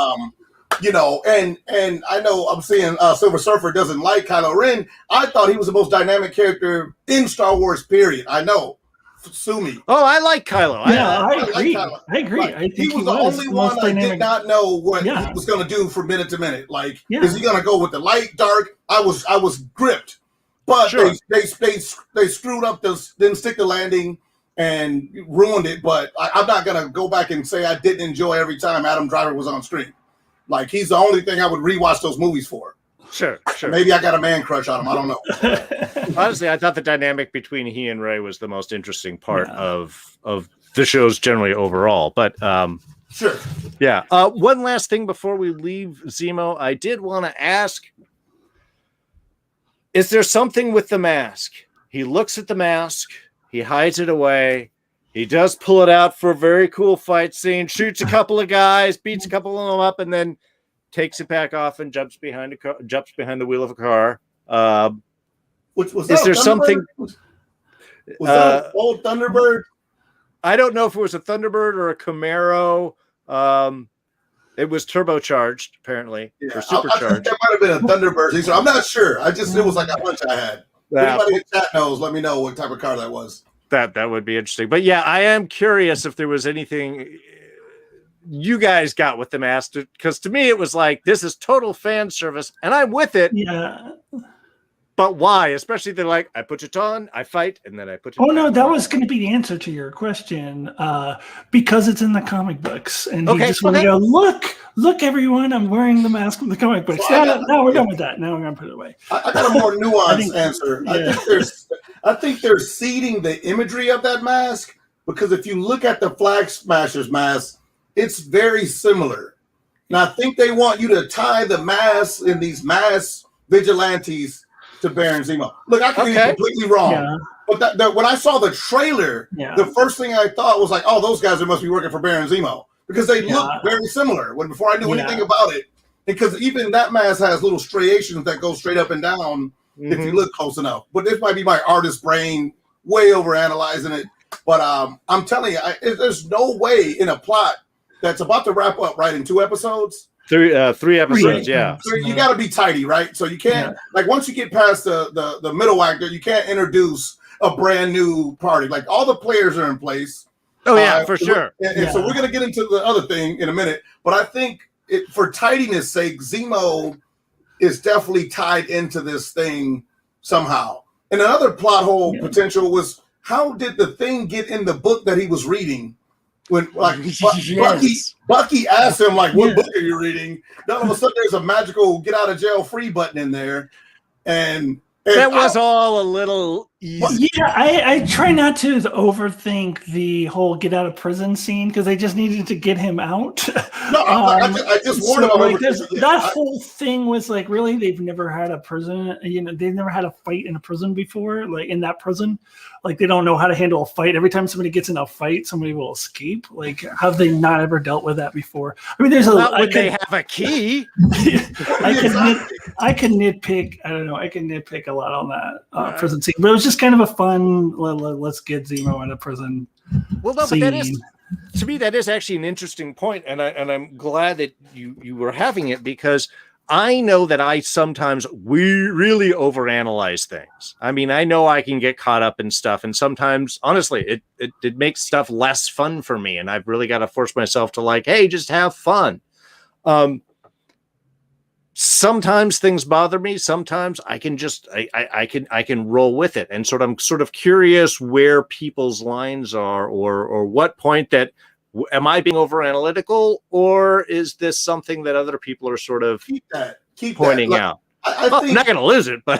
Speaker 2: But you know, and I know I'm seeing Silver Surfer doesn't like Kylo Ren. I thought he was the most dynamic character in Star Wars, period. I know. Sue me.
Speaker 1: Oh, I like Kylo.
Speaker 3: Yeah, I agree.
Speaker 2: like Kylo.
Speaker 3: I agree.
Speaker 2: Like,
Speaker 3: I think
Speaker 2: he was the only one I did not know what he was going to do from minute to minute. Like, is he going to go with the light, dark? I was gripped, but they screwed up. Didn't stick the landing and ruined it. But I'm not going to go back and say I didn't enjoy every time Adam Driver was on screen. Like, he's the only thing I would rewatch those movies for.
Speaker 1: Sure.
Speaker 2: Maybe I got a man crush on him. I don't know.
Speaker 1: Honestly, I thought the dynamic between he and Rey was the most interesting part of the shows generally overall. But
Speaker 2: sure.
Speaker 1: Yeah. One last thing before we leave Zemo, I did want to ask, is there something with the mask? He looks at the mask, he hides it away. He does pull it out for a very cool fight scene, shoots a couple of guys, beats a couple of them up, and then takes it back off and jumps behind the wheel of a car.
Speaker 2: Was
Speaker 1: is there something?
Speaker 2: Was that an old Thunderbird?
Speaker 1: I don't know if it was a Thunderbird or a Camaro. It was turbocharged, apparently, or supercharged.
Speaker 2: That might have been a Thunderbird. So I'm not sure. It was like a hunch I had. Anybody in chat knows, let me know what type of car that was.
Speaker 1: That would be interesting. But yeah, I am curious if there was anything you guys got with the mask, because to me it was like, this is total fan service and I'm with it.
Speaker 3: Yeah.
Speaker 1: But why? Especially they're like, I put it on, I fight, and then I put it
Speaker 3: on. No, that was going to be the answer to your question. Because it's in the comic books. And you just want to go, look, everyone, I'm wearing the mask from the comic books. So now we're done with that. Now we're going to put it away.
Speaker 2: I got a more nuanced answer. Yeah. I think they're seeding the imagery of that mask, because if you look at the Flag Smashers mask, it's very similar. Now, I think they want you to tie the mask in these mass vigilantes to Baron Zemo. Look, I could be completely wrong. But when I saw the trailer, the first thing I thought was like, oh, those guys must be working for Baron Zemo, because they look very similar before I knew anything about it. Because even that mask has little striations that go straight up and down if you look close enough. But this might be my artist brain way over analyzing it. But I'm telling you, there's no way in a plot that's about to wrap up, right, in 2 episodes.
Speaker 1: Three episodes, yeah.
Speaker 2: So you got to be tidy, right? So you can't, like, once you get past the middle actor, you can't introduce a brand new party. Like, all the players are in place.
Speaker 1: Oh, yeah, for sure.
Speaker 2: And so we're going to get into the other thing in a minute. But I think, for tidiness' sake, Zemo is definitely tied into this thing somehow. And another plot hole potential was, how did the Thing get in the book that he was reading? When Bucky asked him, like, what book are you reading? Then all of a sudden there's a magical get out of jail free button in there. And
Speaker 1: that was all a little easy.
Speaker 3: Yeah, I try not to overthink the whole get out of prison scene, because they just needed to get him out.
Speaker 2: No, I just warned him.
Speaker 3: Like, that whole thing was like, really, they've never had a prison. They've never had a fight in a prison before, like in that prison. Like, they don't know how to handle a fight. Every time somebody gets in a fight, somebody will escape. Like, have they not ever dealt with that before? I mean,
Speaker 1: they have a key.
Speaker 3: I can nitpick. I don't know. I can nitpick a lot on that prison scene, but it was just kind of a fun. Let's get Zemo in a prison.
Speaker 1: Well, no, but that is, to me, that is actually an interesting point, and I'm glad that you were having it, because I know that I sometimes really overanalyze things. I mean, I know I can get caught up in stuff, and sometimes, honestly, it makes stuff less fun for me, and I've really got to force myself to, like, hey, just have fun. Sometimes things bother me. Sometimes I can just I can roll with it, and I'm sort of curious where people's lines are, or what point that. Am I being over analytical, or is this something that other people are sort of pointing out? I'm not going to lose it, but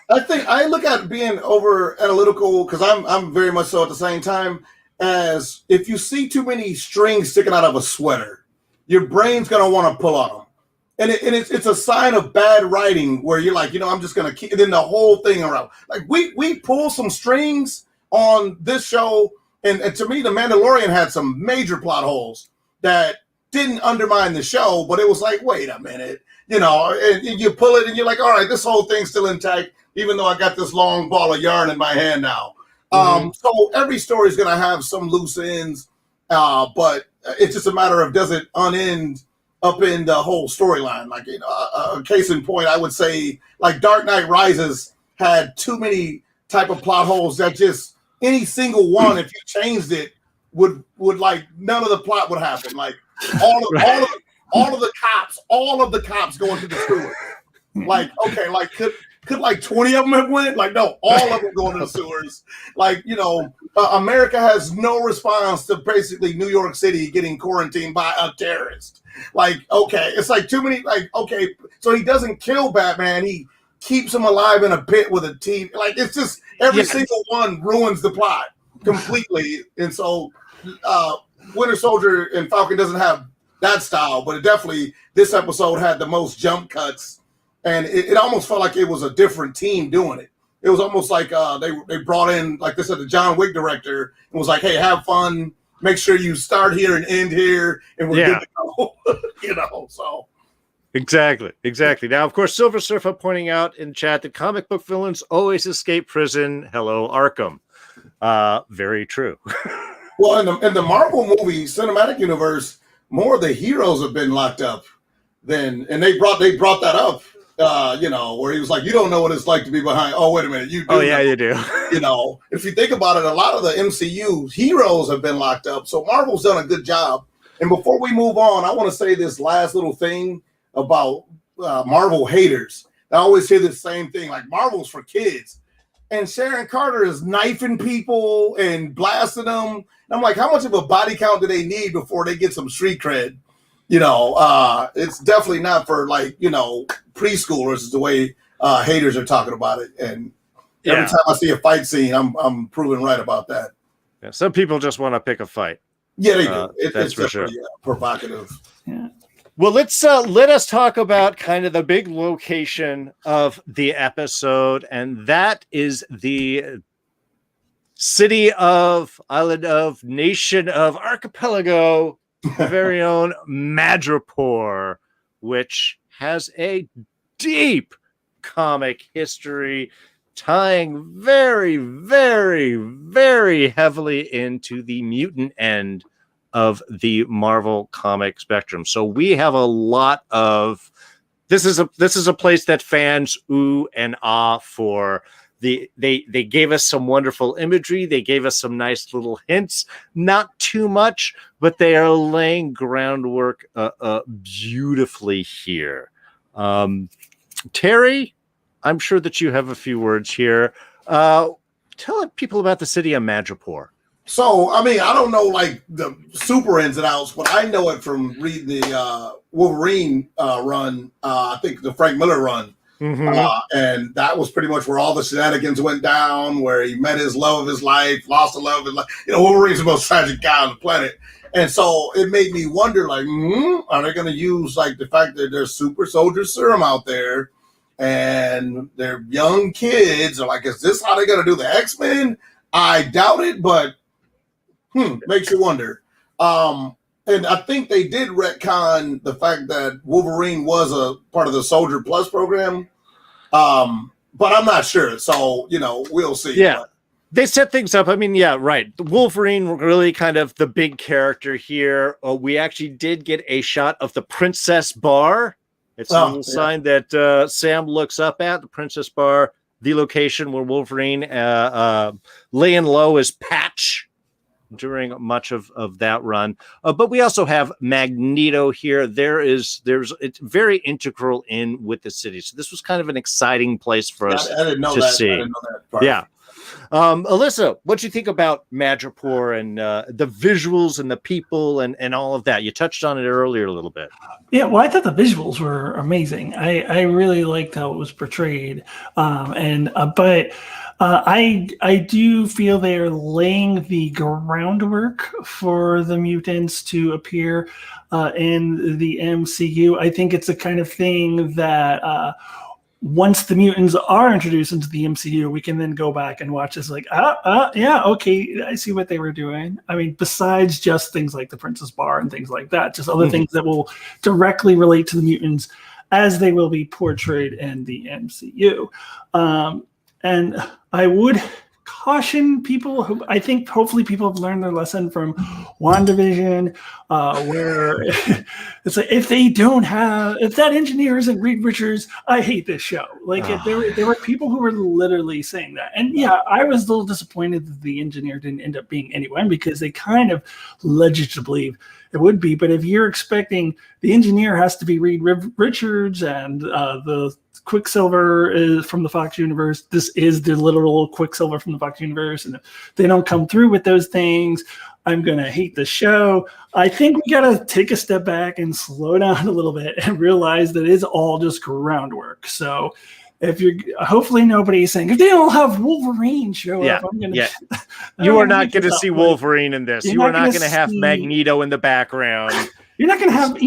Speaker 2: I think I look at being over analytical, because I'm very much so at the same time, as if you see too many strings sticking out of a sweater, your brain's going to want to pull on them. And it's a sign of bad writing, where you're like, I'm just going to keep it in the whole thing around. Like, we pull some strings on this show. And to me, The Mandalorian had some major plot holes that didn't undermine the show, but it was like, wait a minute, and you pull it and you're like, all right, this whole thing's still intact, even though I got this long ball of yarn in my hand now. So every story is going to have some loose ends, but it's just a matter of, does it unend up in the whole storyline. Like, a case in point, I would say, like, Dark Knight Rises had too many type of plot holes that just any single one, if you changed it, would like none of the plot would happen. Like all of the cops going to the sewer. Like, okay, like could like 20 of them have went? Like, no, all of them going to the sewers. Like, America has no response to basically New York City getting quarantined by a terrorist. Like, okay, it's like too many. Like, okay, so he doesn't kill Batman. He keeps him alive in a pit with a TV. Like, it's just every single one ruins the plot completely. And so, Winter Soldier and Falcon doesn't have that style, but it definitely, this episode had the most jump cuts. And it almost felt like it was a different team doing it. It was almost like they brought in, like they said, the John Wick director and was like, hey, have fun. Make sure you start here and end here. And we're good to go. So.
Speaker 1: Exactly. Now, of course, Silver Surfer pointing out in chat that comic book villains always escape prison. Hello, Arkham. Very true.
Speaker 2: Well, in the Marvel movie cinematic universe, more of the heroes have been locked up and they brought that up. Where he was like, you don't know what it's like to be behind. Oh, wait a minute. You do.
Speaker 1: Oh, yeah, you do.
Speaker 2: If you think about it, a lot of the MCU heroes have been locked up. So Marvel's done a good job. And before we move on, I want to say this last little thing about Marvel haters. I always hear the same thing, like Marvel's for kids. And Sharon Carter is knifing people and blasting them. And I'm like, how much of a body count do they need before they get some street cred? It's definitely not for preschoolers is the way haters are talking about it. And every time I see a fight scene, I'm proven right about that.
Speaker 1: Yeah, some people just want to pick a fight.
Speaker 2: Yeah, they do.
Speaker 1: That's for sure.
Speaker 2: Provocative.
Speaker 3: Yeah.
Speaker 1: Well, let us talk about kind of the big location of the episode, and that is the city of island of nation of archipelago, the very own Madripoor, which has a deep comic history tying very, very, very heavily into the mutant end of the Marvel comic spectrum. So we have a lot of this is a place that fans ooh and ah for. They gave us some wonderful imagery. They gave us some nice little hints, not too much, but they are laying groundwork beautifully here. Terry, I'm sure that you have a few words here. Tell people about the city of Magipore.
Speaker 2: So, I mean, I don't know like the super ins and outs, but I know it from reading the Wolverine run. I think the Frank Miller run. Mm-hmm. And that was pretty much where all the shenanigans went down, where he met his love of his life, lost the love of his life. Wolverine's the most tragic guy on the planet. And so it made me wonder, like, are they going to use like the fact that there's super soldier serum out there and they're young kids? Or like, is this how they're going to do the X-Men? I doubt it, but makes you wonder. And I think they did retcon the fact that Wolverine was a part of the Soldier Plus program. But I'm not sure. So, we'll see.
Speaker 1: Yeah. They set things up. I mean, yeah, right. The Wolverine really kind of the big character here. We actually did get a shot of the Princess Bar. It's a little sign that Sam looks up at, the Princess Bar, the location where Wolverine laying low as Patch during much of that run. But we also have Magneto here. It's very integral in with the city. So this was kind of an exciting place for us
Speaker 2: I didn't know
Speaker 1: to
Speaker 2: that.
Speaker 1: see.
Speaker 2: I didn't know that part.
Speaker 1: Yeah. Alyssa, what do you think about Madripoor and the visuals and the people and all of that? You touched on it earlier a little bit.
Speaker 3: Yeah, well, I thought the visuals were amazing. I really liked how it was portrayed. But I do feel they're laying the groundwork for the mutants to appear in the MCU. I think it's the kind of thing that once the mutants are introduced into the MCU, we can then go back and watch this like, yeah, okay, I see what they were doing. I mean, besides just things like the Princess Bar and things like that, just other things that will directly relate to the mutants as they will be portrayed in the MCU. And I would caution people who I think hopefully people have learned their lesson from WandaVision, where it's like if that engineer isn't Reed Richards, I hate this show. Like there were people who were literally saying that, and yeah, I was a little disappointed that the engineer didn't end up being anyone because they kind of led you to believe it would be. But if you're expecting the engineer has to be Reed Richards and the Quicksilver is from the Fox universe, this is the literal Quicksilver from the Fox universe, and if they don't come through with those things, I'm gonna hate the show. I think we gotta take a step back and slow down a little bit and realize that it's all just groundwork. So if you're hopefully nobody's saying if they don't have Wolverine show up, I'm gonna
Speaker 1: you are not gonna see Wolverine in this. You are not gonna have Magneto in the background.
Speaker 3: You're not gonna have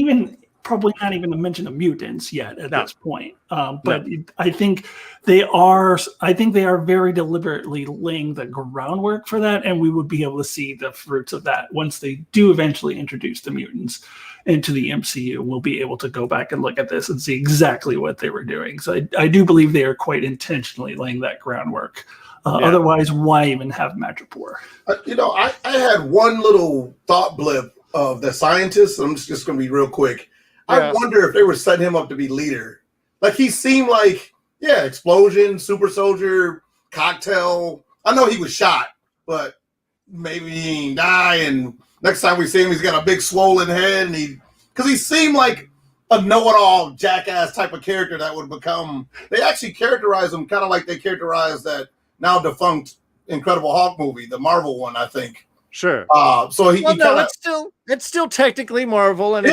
Speaker 3: probably not even a mention of mutants yet at this point. But I think they are very deliberately laying the groundwork for that, and we would be able to see the fruits of that once they do eventually introduce the mutants into the MCU. We'll be able to go back and look at this and see exactly what they were doing. So I do believe they are quite intentionally laying that groundwork. Otherwise, why even have Madripoor?
Speaker 2: I had one little thought blip of the scientist. I'm just going to be real quick. I wonder if they were setting him up to be leader. Like he seemed like, explosion, super soldier, cocktail. I know he was shot, but maybe he didn't die. And next time we see him, he's got a big swollen head. And because he seemed like a know-it-all jackass type of character that would become. They actually characterize him kind of like they characterized that now defunct Incredible Hulk movie, the Marvel one, I think.
Speaker 1: Sure.
Speaker 2: So
Speaker 1: it's still technically Marvel, and
Speaker 3: the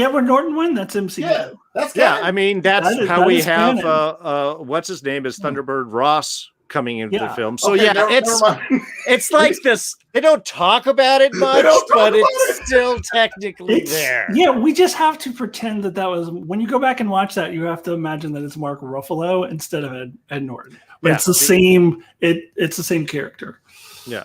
Speaker 3: Edward Norton one, that's MCU.
Speaker 1: I mean that's how we have what's his name is Thunderbird Ross coming into the film. So it's like this. They don't talk about it much, but it's still technically there.
Speaker 3: Yeah, we just have to pretend that was when you go back and watch that, you have to imagine that it's Mark Ruffalo instead of Ed Norton. But it's the same. It's the same character.
Speaker 1: Yeah.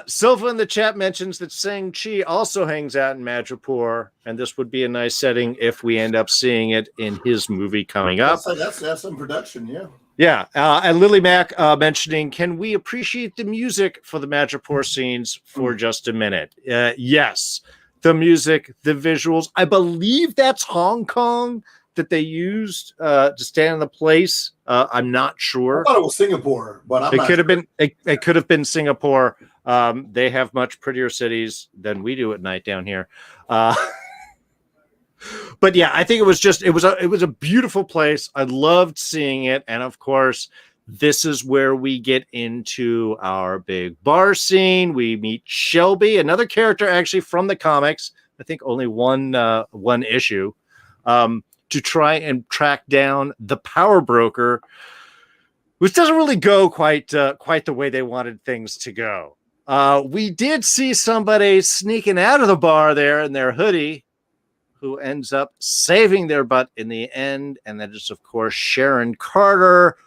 Speaker 1: Silva in the chat mentions that Shang-Chi also hangs out in Madripoor, and this would be a nice setting if we end up seeing it in his movie coming up.
Speaker 2: That's in production, yeah.
Speaker 1: Yeah. And Lily Mack mentioning, can we appreciate the music for the Madripoor scenes for just a minute? Yes. The music, the visuals. I believe that's Hong Kong that they used to stand in the place. I'm not sure.
Speaker 2: I thought it was Singapore, but
Speaker 1: it could have been Singapore. They have much prettier cities than we do at night down here. But yeah, I think it was a beautiful place. I loved seeing it, and of course, this is where we get into our big bar scene. We meet Shelby, another character actually from the comics. I think only one issue. To try and track down the power broker, which doesn't really go quite the way they wanted things to go. We did see somebody sneaking out of the bar there in their hoodie, who ends up saving their butt in the end, and that is, of course, Sharon Carter,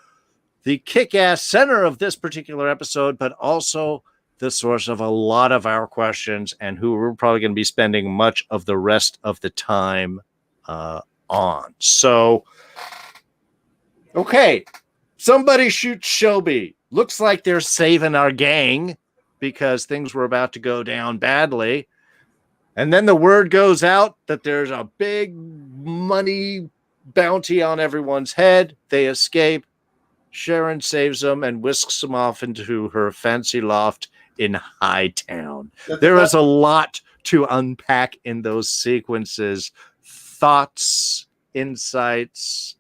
Speaker 1: the kick-ass center of this particular episode, but also the source of a lot of our questions, and who we're probably going to be spending much of the rest of the time on. So, okay, somebody shoots Shelby. Looks like they're saving our gang because things were about to go down badly. And then the word goes out that there's a big money bounty on everyone's head. They escape. Sharon saves them and whisks them off into her fancy loft in Hightown. There is a lot to unpack in those sequences. Thoughts, insights,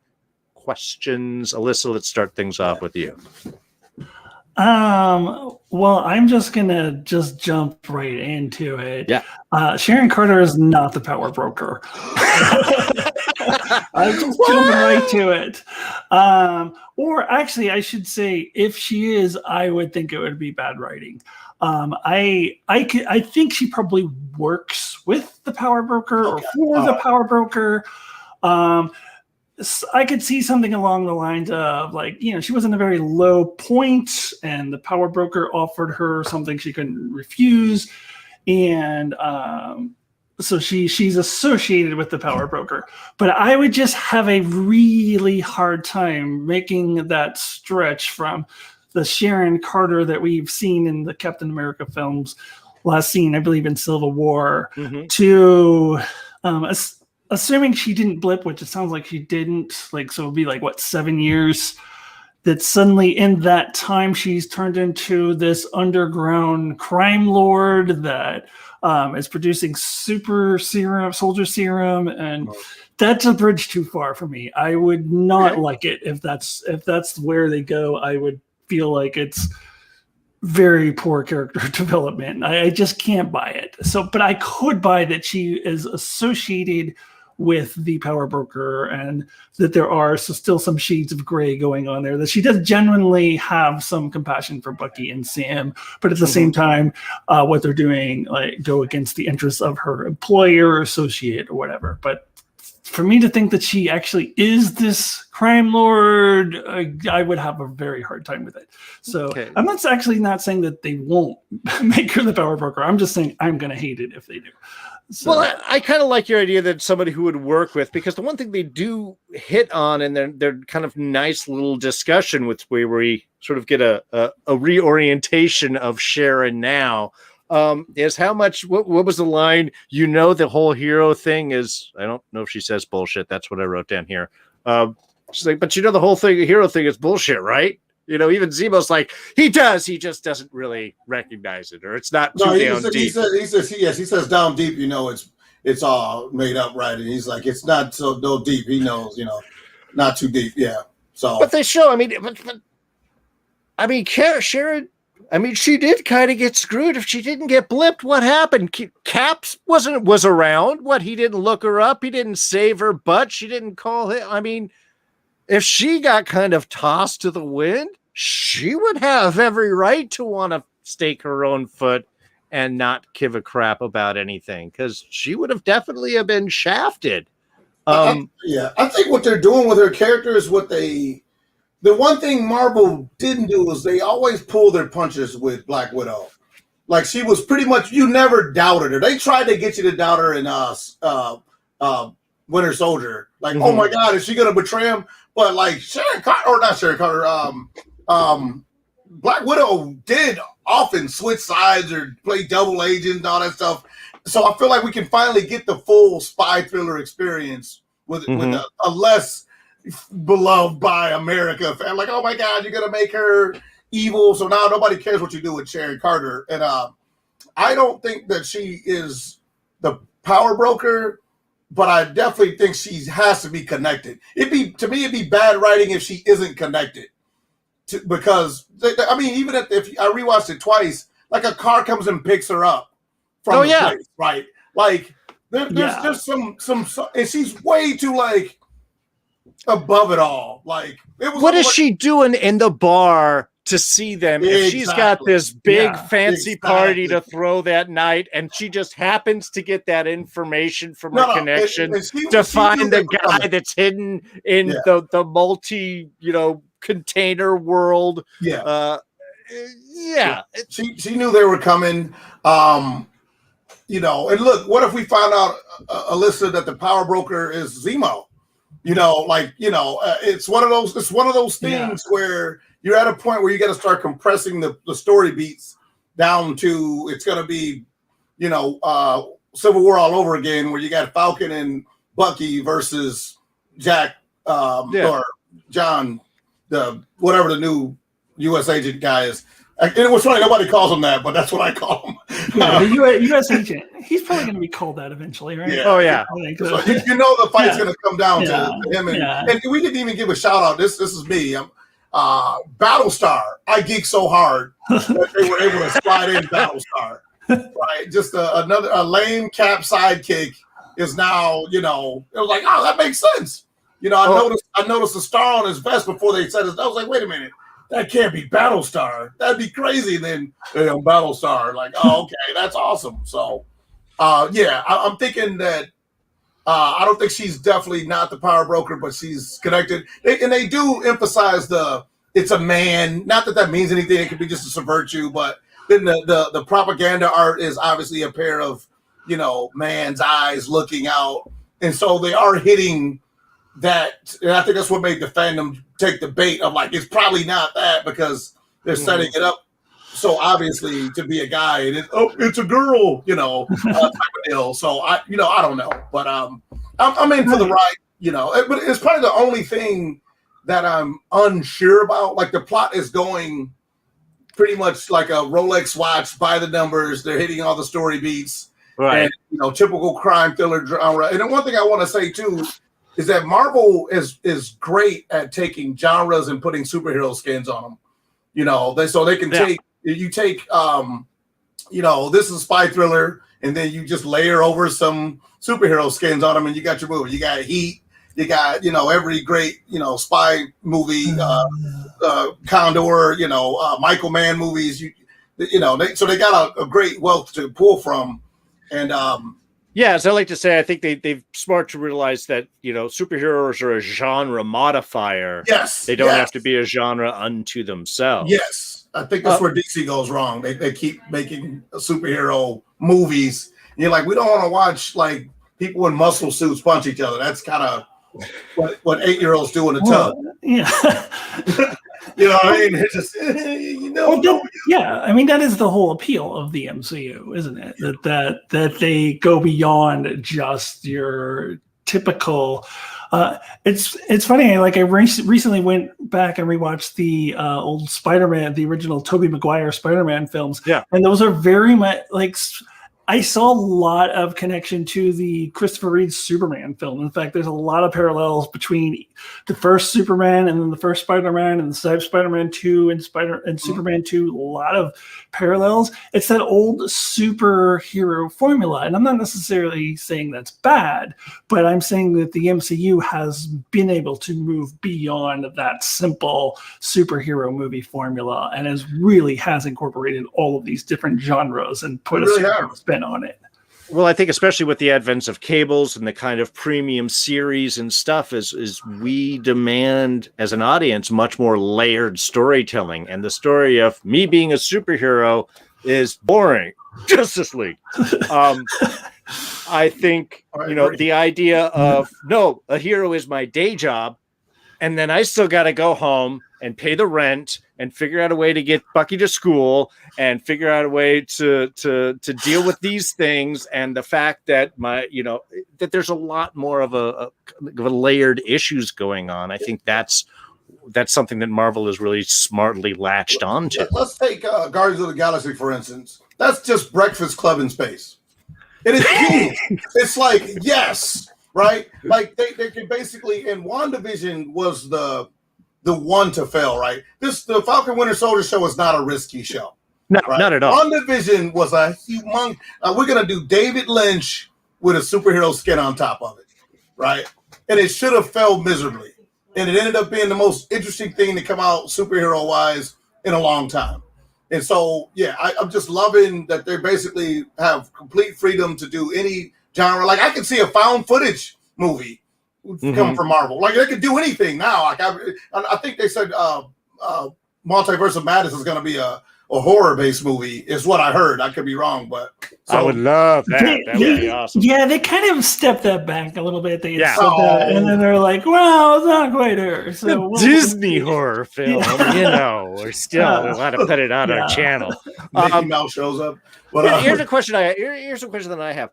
Speaker 1: questions. Alyssa, let's start things off with you.
Speaker 3: Well, I'm just gonna jump right into it. Yeah. Sharon Carter is not the power broker. I'm just jumping right to it. Or actually, I should say, if she is, I would think it would be bad writing. I think she probably works with the power broker or for the power broker. I could see something along the lines of, like, she was in a very low point and the power broker offered her something she couldn't refuse. And So she's associated with the power broker, but I would just have a really hard time making that stretch from the Sharon Carter that we've seen in the Captain America films, last seen, I believe, in Civil War, to assuming she didn't blip, which it sounds like she didn't, like, so it'd be like, what, 7 years, that suddenly in that time she's turned into this underground crime lord that is producing super serum, soldier serum, and that's a bridge too far for me. I would not like it if that's where they go. I would feel like it's very poor character development. I just can't buy it. So, but I could buy that she is associated with the power broker and that there are still some shades of gray going on there, that she does genuinely have some compassion for Bucky and Sam, but at the same time, what they're doing, like, go against the interests of her employer or associate or whatever. But for me to think that she actually is this crime lord, I would have a very hard time with it. So I'm not saying that they won't make her the power broker. I'm just saying I'm going to hate it if they do. So.
Speaker 1: Well, I kind of like your idea that somebody who would work with, because the one thing they do hit on in their kind of nice little discussion with where we sort of get a reorientation of Sharon now, is how much, what was the line? You know, the whole hero thing is, I don't know if she says bullshit. That's what I wrote down here. She's like, but you know, the whole hero thing is bullshit, right? You know, even Zemo's like, he does. He just doesn't really recognize it, or it's not too down deep.
Speaker 2: He says down deep, you know, it's all made up, right? And he's like, it's not so no deep. He knows, you know, not too deep. Yeah. So,
Speaker 1: but they show, Sharon, she did kind of get screwed. If she didn't get blipped, what happened? Caps was around. What, he didn't look her up. He didn't save her butt. She didn't call him. If she got kind of tossed to the wind, she would have every right to want to stake her own foot and not give a crap about anything, because she would have definitely been shafted.
Speaker 2: I think what they're doing with her character is the one thing Marvel didn't do was they always pull their punches with Black Widow. Like, she was pretty much, you never doubted her. They tried to get you to doubt her in Winter Soldier. Like, oh my God, is she going to betray him? But like Black Widow did often switch sides or play double agent and all that stuff. So I feel like we can finally get the full spy thriller experience with a less beloved by America fan. Like, oh my God, you're gonna make her evil, so now nobody cares what you do with Sharon Carter. And I don't think that she is the power broker, but I definitely think she has to be connected. It'd be bad writing if she isn't connected. Because even if I rewatched it twice, like a car comes and picks her up from the place, right? Like there's just some, and she's way too like above it all. Like,
Speaker 1: what is she doing in the bar to see them if she's got this big fancy party to throw that night, and she just happens to get that information from her connection to find the guy that's hidden in the multi, container world.
Speaker 2: She knew they were coming. And look, what if we found out, Alyssa, that the power broker is Zemo? It's one of those things where you're at a point where you got to start compressing the story beats down to, it's going to be, Civil War all over again, where you got Falcon and Bucky versus Jack or John, whatever the new U.S. agent guy is. And it was funny, nobody calls him that, but that's what I call him.
Speaker 3: The U.S. agent. He's probably going to be called that eventually, right?
Speaker 2: Yeah.
Speaker 1: Oh, yeah.
Speaker 2: So the fight's going to come down to him. And we didn't even give a shout out. This is me. Battlestar. I geek so hard that they were able to slide in Battlestar. Right? Just a lame Cap sidekick is now, it was like, oh, that makes sense. I noticed the star on his vest before they said it. I was like, wait a minute. That can't be Battlestar. That'd be crazy. And then Battlestar, like, oh, okay, that's awesome. So, I'm thinking that I don't think she's definitely not the power broker, but she's connected. They do emphasize it's a man. Not that means anything. It could be just to subvert you. But then the propaganda art is obviously a pair of man's eyes looking out. And so they are hitting that. And I think that's what made the fandom take the bait of like, it's probably not that because they're setting it up so obviously to be a guy and it's a girl, type of deal. So I don't know, but I'm in for the ride, but it's probably the only thing that I'm unsure about. Like the plot is going pretty much like a Rolex watch by the numbers. They're hitting all the story beats,
Speaker 1: right?
Speaker 2: And typical crime thriller genre. And then one thing I want to say too is that Marvel is great at taking genres and putting superhero skins on them. They can take. You take, this is a spy thriller, and then you just layer over some superhero skins on them, and you got your movie. You got Heat, you got, every great, spy movie, Condor, Michael Mann movies. So they got a great wealth to pull from, and
Speaker 1: yeah, as I like to say, I think they've smart to realize that superheroes are a genre modifier.
Speaker 2: Yes,
Speaker 1: they don't have to be a genre unto themselves.
Speaker 2: Yes. I think that's where DC goes wrong. They keep making superhero movies. And you're like, we don't want to watch like people in muscle suits punch each other. That's kind of what 8-year-olds do in the tub.
Speaker 3: Yeah.
Speaker 2: You know what I mean? It's just,
Speaker 3: yeah. I mean, that is the whole appeal of the MCU, isn't it? That they go beyond just your typical. It's funny. Like I recently went back and rewatched the old Spider-Man, the original Tobey Maguire Spider-Man films.
Speaker 1: Yeah,
Speaker 3: and those are very much like. I saw a lot of connection to the Christopher Reeve Superman film. In fact, there's a lot of parallels between the first Superman and then the first Spider-Man and the Spider-Man 2 and Superman 2. A lot of parallels. It's that old superhero formula. And I'm not necessarily saying that's bad, but I'm saying that the MCU has been able to move beyond that simple superhero movie formula and has incorporated all of these different genres and put a spin on it.
Speaker 1: Well, I think especially with the advent of cables and the kind of premium series and stuff is we demand as an audience much more layered storytelling. And the story of me being a superhero is boring. Justice League. I think, the idea of, no, a hero is my day job. And then I still got to go home and pay the rent and figure out a way to get Bucky to school and figure out a way to deal with these things. And the fact that that there's a lot more of a layered issues going on. I think that's something that Marvel has really smartly latched onto.
Speaker 2: Let's take Guardians of the Galaxy, for instance. That's just Breakfast Club in space. It is huge. It's like, yes, right? Like they can basically, and WandaVision was the one to fail, right? The Falcon Winter Soldier show was not a risky show.
Speaker 1: No,
Speaker 2: right?
Speaker 1: Not at all.
Speaker 2: WandaVision was a humongous. We're gonna do David Lynch with a superhero skin on top of it, right? And it should have failed miserably, and it ended up being the most interesting thing to come out superhero wise in a long time. And so, yeah, I'm just loving that they basically have complete freedom to do any genre. Like I can see a found footage movie come from Marvel. Like they could do anything now. Like I think they said Multiverse of Madness is going to be a horror-based movie, is what I heard. I could be wrong, but
Speaker 1: I would love that. That would be awesome.
Speaker 3: Yeah, they kind of stepped that back a little bit. They said that, and then they're like, "Well, it's not quite her." So
Speaker 1: Disney horror film, we're still allowed to put it on our channel.
Speaker 2: Mickey Mouse shows up. But,
Speaker 1: here's a question that I have: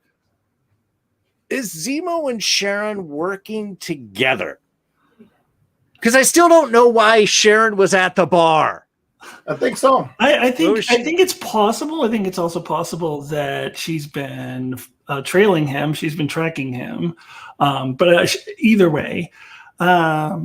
Speaker 1: is Zemo and Sharon working together? Because I still don't know why Sharon was at the bar.
Speaker 2: I think so.
Speaker 3: I think it's possible. I think it's also possible that she's been trailing him. She's been tracking him. But either way, I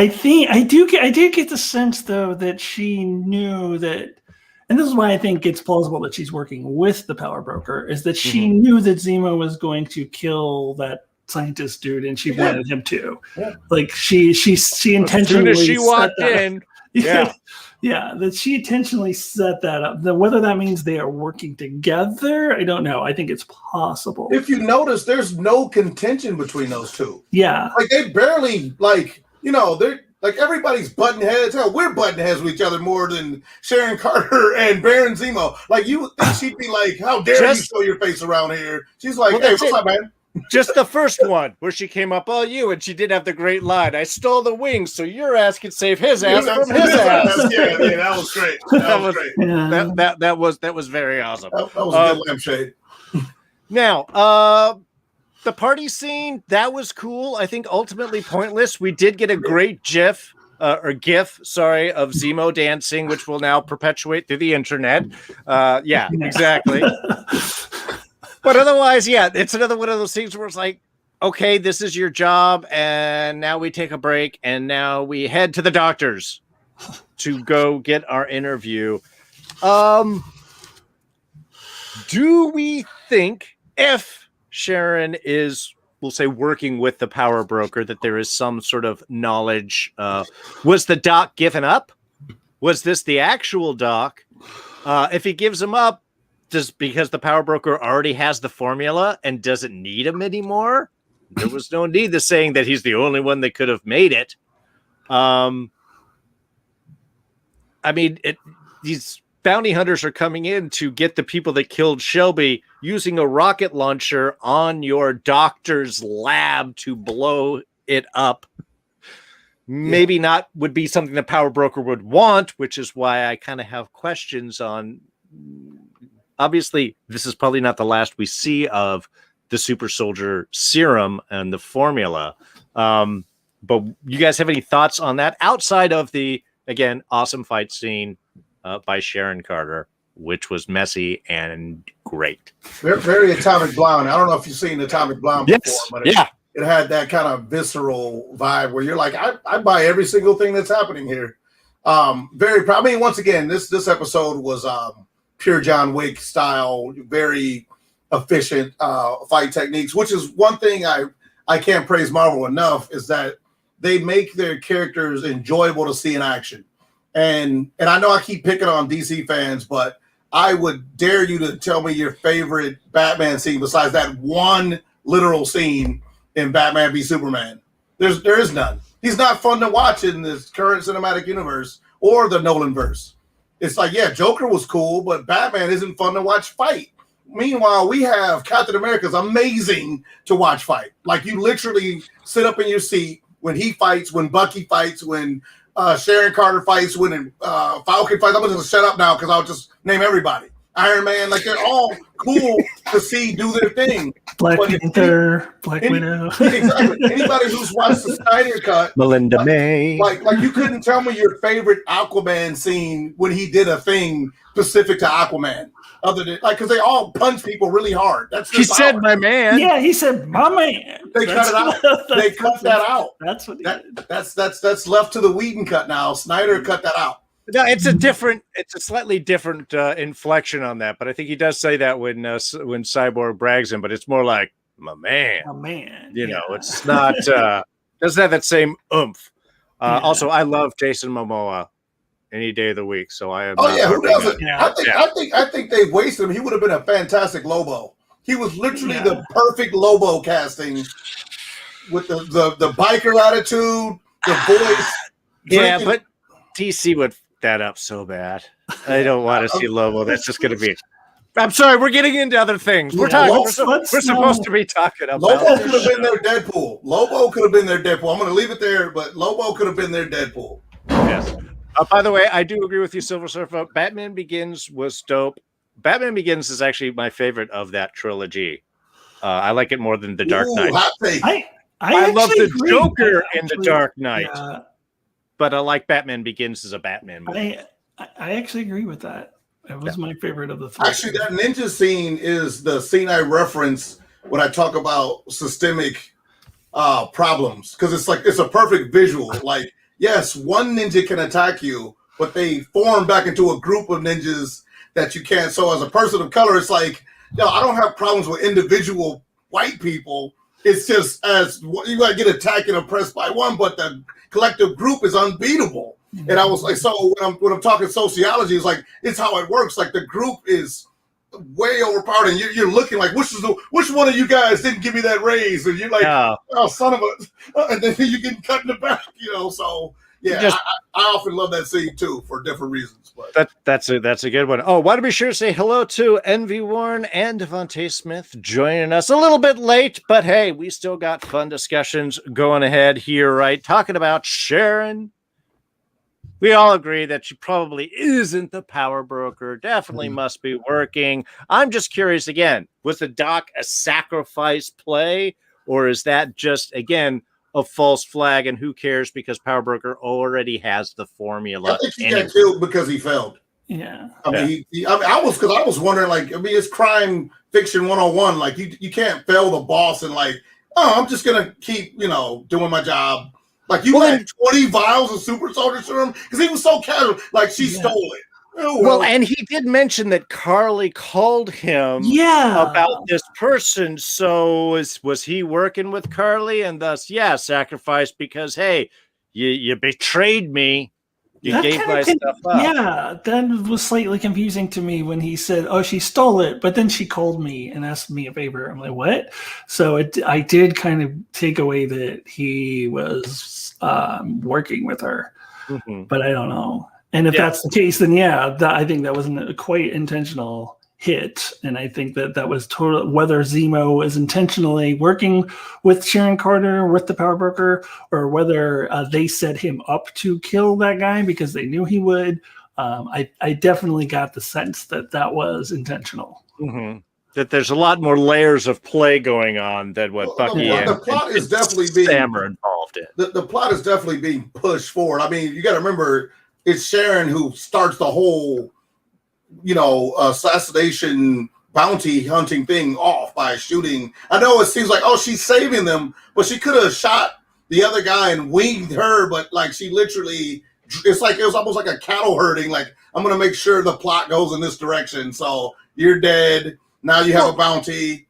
Speaker 3: do get the sense though that she knew that, and this is why I think it's plausible that she's working with the power broker, is that she knew that Zemo was going to kill that scientist dude, and she wanted him to. Yeah. Like she intentionally.
Speaker 1: As soon as she walked in,
Speaker 3: that she intentionally set that up. Whether that means they are working together, I don't know. I think it's possible.
Speaker 2: If you notice, there's no contention between those two.
Speaker 3: Yeah,
Speaker 2: like they barely they're Like everybody's butting heads. Hell, we're butting heads with each other more than Sharon Carter and Baron Zemo. Like you would think she'd be like, "How dare you show your face around here?" She's like, "Hey, what's up, man?"
Speaker 1: Just the first one where she came up, "Oh, you," and she did have the great line, "I stole the wings, so your ass can save his ass from his ass."
Speaker 2: Yeah, that was great. That was great.
Speaker 1: Yeah. That was very awesome.
Speaker 2: That was a good lampshade.
Speaker 1: Now, the party scene, that was cool. I think ultimately pointless. We did get a great GIF of Zemo dancing, which will now perpetuate through the internet. Yeah, exactly. But otherwise, yeah, it's another one of those things where it's like, okay, this is your job, and now we take a break, and now we head to the doctors to go get our interview. Do we think if Sharon is, we'll say, working with the power broker, that there is some sort of knowledge? Was the doc given up? Was this the actual doc? If he gives him up, because the power broker already has the formula and doesn't need him anymore? There was no need to saying that he's the only one that could have made it. I mean, these bounty hunters are coming in to get the people that killed Shelby using a rocket launcher on your doctor's lab to blow it up. Maybe not would be something the power broker would want, which is why I kind of have questions on. Obviously, this is probably not the last we see of the super soldier serum and the formula. But you guys have any thoughts on that outside of the, again, awesome fight scene by Sharon Carter, which was messy and great.
Speaker 2: Very Atomic Blonde. I don't know if you've seen Atomic Blonde before, but it had that kind of visceral vibe where you're like, I buy every single thing that's happening here. Very proud. I mean, once again, this episode was pure John Wick style, very efficient fight techniques, which is one thing I can't praise Marvel enough, is that they make their characters enjoyable to see in action. And I know I keep picking on DC fans, but I would dare you to tell me your favorite Batman scene besides that one literal scene in Batman v Superman. There is none. He's not fun to watch in this current cinematic universe or the Nolanverse. It's like, yeah, Joker was cool, but Batman isn't fun to watch fight. Meanwhile, we have Captain America's amazing to watch fight. Like, you literally sit up in your seat when he fights, when Bucky fights, when Sharon Carter fights, when Falcon fights. I'm going to shut up now because I'll just name everybody. Iron Man, like, they're all cool to see do their thing.
Speaker 3: Black Panther, Black Widow.
Speaker 2: Exactly. Anybody who's watched the Snyder Cut,
Speaker 1: Melinda May.
Speaker 2: Like you couldn't tell me your favorite Aquaman scene when he did a thing specific to Aquaman. Other than, like, because they all punch people really hard. That's
Speaker 1: he said, "My man."
Speaker 3: Yeah, he said, "My man."
Speaker 2: They cut it out. They cut that out.
Speaker 3: That's what.
Speaker 2: That's left to the Whedon cut now. Snyder cut that out.
Speaker 1: No, it's a slightly different inflection on that, but I think he does say that when Cyborg brags him, but it's more like, "My man."
Speaker 3: My man.
Speaker 1: You know, it's not doesn't have that same oomph. Also, I love Jason Momoa any day of the week, so I am.
Speaker 2: Oh yeah, who doesn't? I think they wasted him. He would have been a fantastic Lobo. He was literally the perfect Lobo casting with the biker attitude, the voice.
Speaker 1: Yeah, but DC would that up so bad. I don't want to see Lobo. That's just going to be. I'm sorry, we're getting into other things. We're talking. We're supposed to be talking about.
Speaker 2: Lobo could have been their Deadpool. Lobo could have been their Deadpool. I'm going to leave it there, but Lobo could have been their Deadpool.
Speaker 1: Yes. By the way, I do agree with you, Silver Surfer. Batman Begins was dope. Batman Begins is actually my favorite of that trilogy. I like it more than The Dark Knight. I love the Joker in The Dark Knight, but I like Batman Begins as a Batman movie.
Speaker 3: I actually agree with that. It was my favorite of the three.
Speaker 2: Actually, that ninja scene is the scene I reference when I talk about systemic problems, because it's a perfect visual. Like, yes, one ninja can attack you, but they form back into a group of ninjas that you can't. So as a person of color, it's like, I don't have problems with individual white people. It's just as you got to get attacked and oppressed by one, but the collective group is unbeatable. And I was like, so when I'm talking sociology, it's like, it's how it works. Like, the group is way overpowered, and you're looking like, which one of you guys didn't give me that raise? And you're like, oh, son of a, and then you getting cut in the back, So yeah, I often love that scene too for different reasons. But
Speaker 1: that's a good one. Oh, want to be sure to say hello to Envy Warren and Devontae Smith joining us a little bit late, but hey, we still got fun discussions going ahead here, right? Talking about Sharon. We all agree that she probably isn't the power broker. Definitely must be working. I'm just curious again, was the doc a sacrifice play, or is that just, again, a false flag, and who cares because power broker already has the formula?
Speaker 2: I think he got killed because he failed.
Speaker 3: Yeah.
Speaker 2: I mean, I was wondering, like, I mean, it's crime fiction 101. Like, you can't fail the boss and like, oh, I'm just going to keep, doing my job. Like, you had 20 vials of super soldier serum because he was so casual. Like, she stole it. Oh,
Speaker 1: well, and he did mention that Carly called him about this person. So was he working with Carly and thus, sacrifice because, hey, you betrayed me. You gave my stuff up.
Speaker 3: Yeah, that was slightly confusing to me when he said, oh, she stole it, but then she called me and asked me a favor. I'm like, what? So I did kind of take away that he was working with her, but I don't know. And if that's the case, then I think that wasn't a quite intentional hit. And I think that was total, whether Zemo is intentionally working with Sharon Carter, with the power broker, or whether they set him up to kill that guy because they knew he would. I definitely got the sense that was intentional.
Speaker 1: That there's a lot more layers of play going on than what Bucky and
Speaker 2: the plot is definitely being
Speaker 1: Sam are involved in.
Speaker 2: The plot is definitely being pushed forward. I mean, you got to remember, it's Sharon who starts the whole, assassination bounty hunting thing off by shooting. I know it seems like, oh, she's saving them, but she could have shot the other guy and winged her. But like, she literally, it was almost like a cattle herding. Like, I'm going to make sure the plot goes in this direction. So you're dead. Now you have a bounty.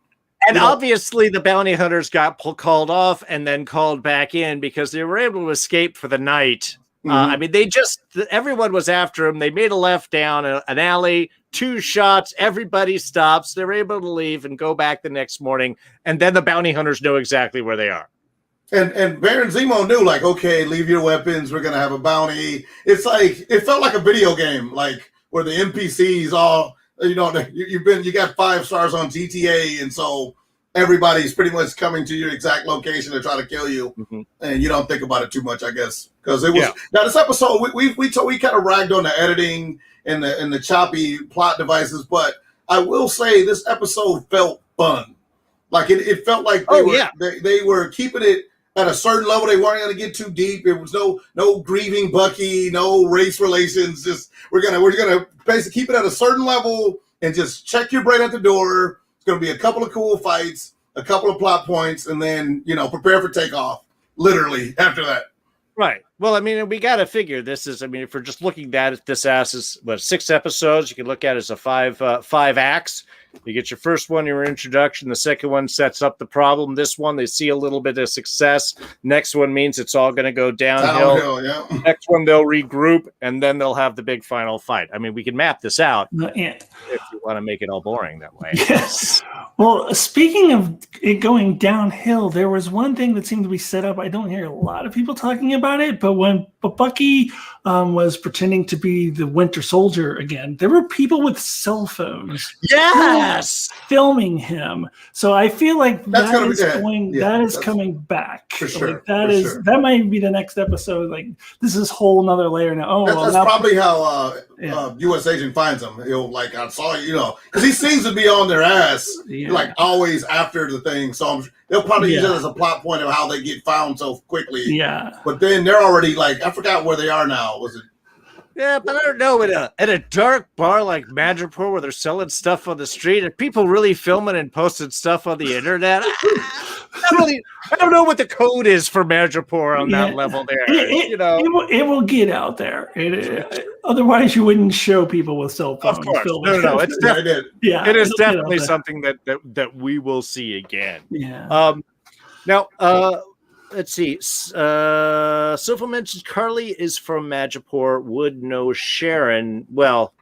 Speaker 1: And obviously the bounty hunters got called off and then called back in because they were able to escape for the night. I mean, everyone was after him. They made a left down an alley, 2 shots, everybody stops. They're able to leave and go back the next morning. And then the bounty hunters know exactly where they are.
Speaker 2: And Baron Zemo knew, like, okay, leave your weapons. We're going to have a bounty. It's like, it felt like a video game, like where the NPCs all, you got 5 stars on GTA. And so everybody's pretty much coming to your exact location to try to kill you, and you don't think about it too much, I guess, because it was now this episode we kind of ragged on the editing and the choppy plot devices, but I will say this episode felt fun. Like it felt like they were keeping it at a certain level. They weren't going to get too deep. There was no grieving Bucky, no race relations. Just we're gonna basically keep it at a certain level and just check your brain at the door. Going to be a couple of cool fights, a couple of plot points, and then, prepare for takeoff, literally, after that.
Speaker 1: Right. Well, I mean, we got to figure this is, if we're just looking at this as 6 episodes, you can look at it as a 5 acts. You get your first one, your introduction. The second one sets up the problem. This one, they see a little bit of success. Next one means it's all going to go downhill. Next one, they'll regroup, and then they'll have the big final fight. I mean, we can map this out if you want to make it all boring that way.
Speaker 3: Yes. Well, speaking of it going downhill, there was one thing that seemed to be set up. I don't hear a lot of people talking about it, but when Bucky was pretending to be the Winter Soldier again, there were people with cell phones.
Speaker 1: Yes,
Speaker 3: filming him. So I feel like that is coming back
Speaker 2: for sure.
Speaker 3: Like that might be the next episode. Like this is whole another layer now.
Speaker 2: That's probably how U.S. Agent finds him. He'll like, I saw because he seems to be on their ass like always after the thing. So they'll probably use it as a plot point of how they get found so quickly.
Speaker 3: Yeah,
Speaker 2: but then they're already like, I forgot where they are now. Was it?
Speaker 1: Yeah, but I don't know, at a dark bar like Madripoor where they're selling stuff on the street, are people really filming and posting stuff on the internet? I don't know what the code is for Madripoor on that level there.
Speaker 3: It will get out there. Otherwise, you wouldn't show people with cell phones.
Speaker 1: Of course,
Speaker 3: filming.
Speaker 1: no, it's it is definitely something that we will see again.
Speaker 3: Yeah.
Speaker 1: Now, let's see. Sofa mentions Carly is from Magipore, would know Sharon. Well,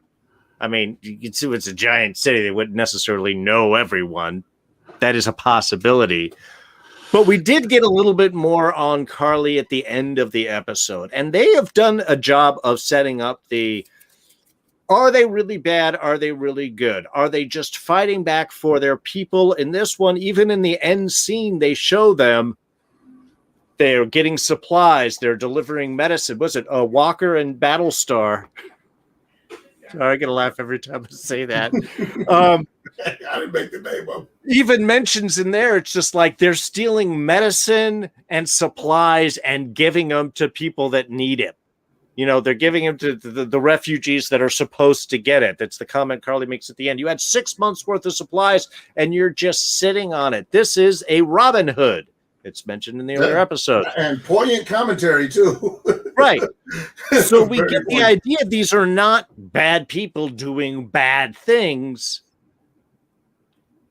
Speaker 1: I mean, you can see it's a giant city. They wouldn't necessarily know everyone. That is a possibility. But we did get a little bit more on Carly at the end of the episode. And they have done a job of setting up are they really bad? Are they really good? Are they just fighting back for their people? In this one, even in the end scene, they show them they're getting supplies. They're delivering medicine. Was it Walker and Battlestar? I get a laugh every time I say that.
Speaker 2: I didn't make the name up.
Speaker 1: Even mentions in there, it's just like they're stealing medicine and supplies and giving them to people that need it. You know, they're giving them to the refugees that are supposed to get it. That's the comment Carly makes at the end. You had 6 months worth of supplies and you're just sitting on it. This is a Robin Hood. It's mentioned in the earlier episode.
Speaker 2: And poignant commentary, too.
Speaker 1: Right. So we get the idea these are not bad people doing bad things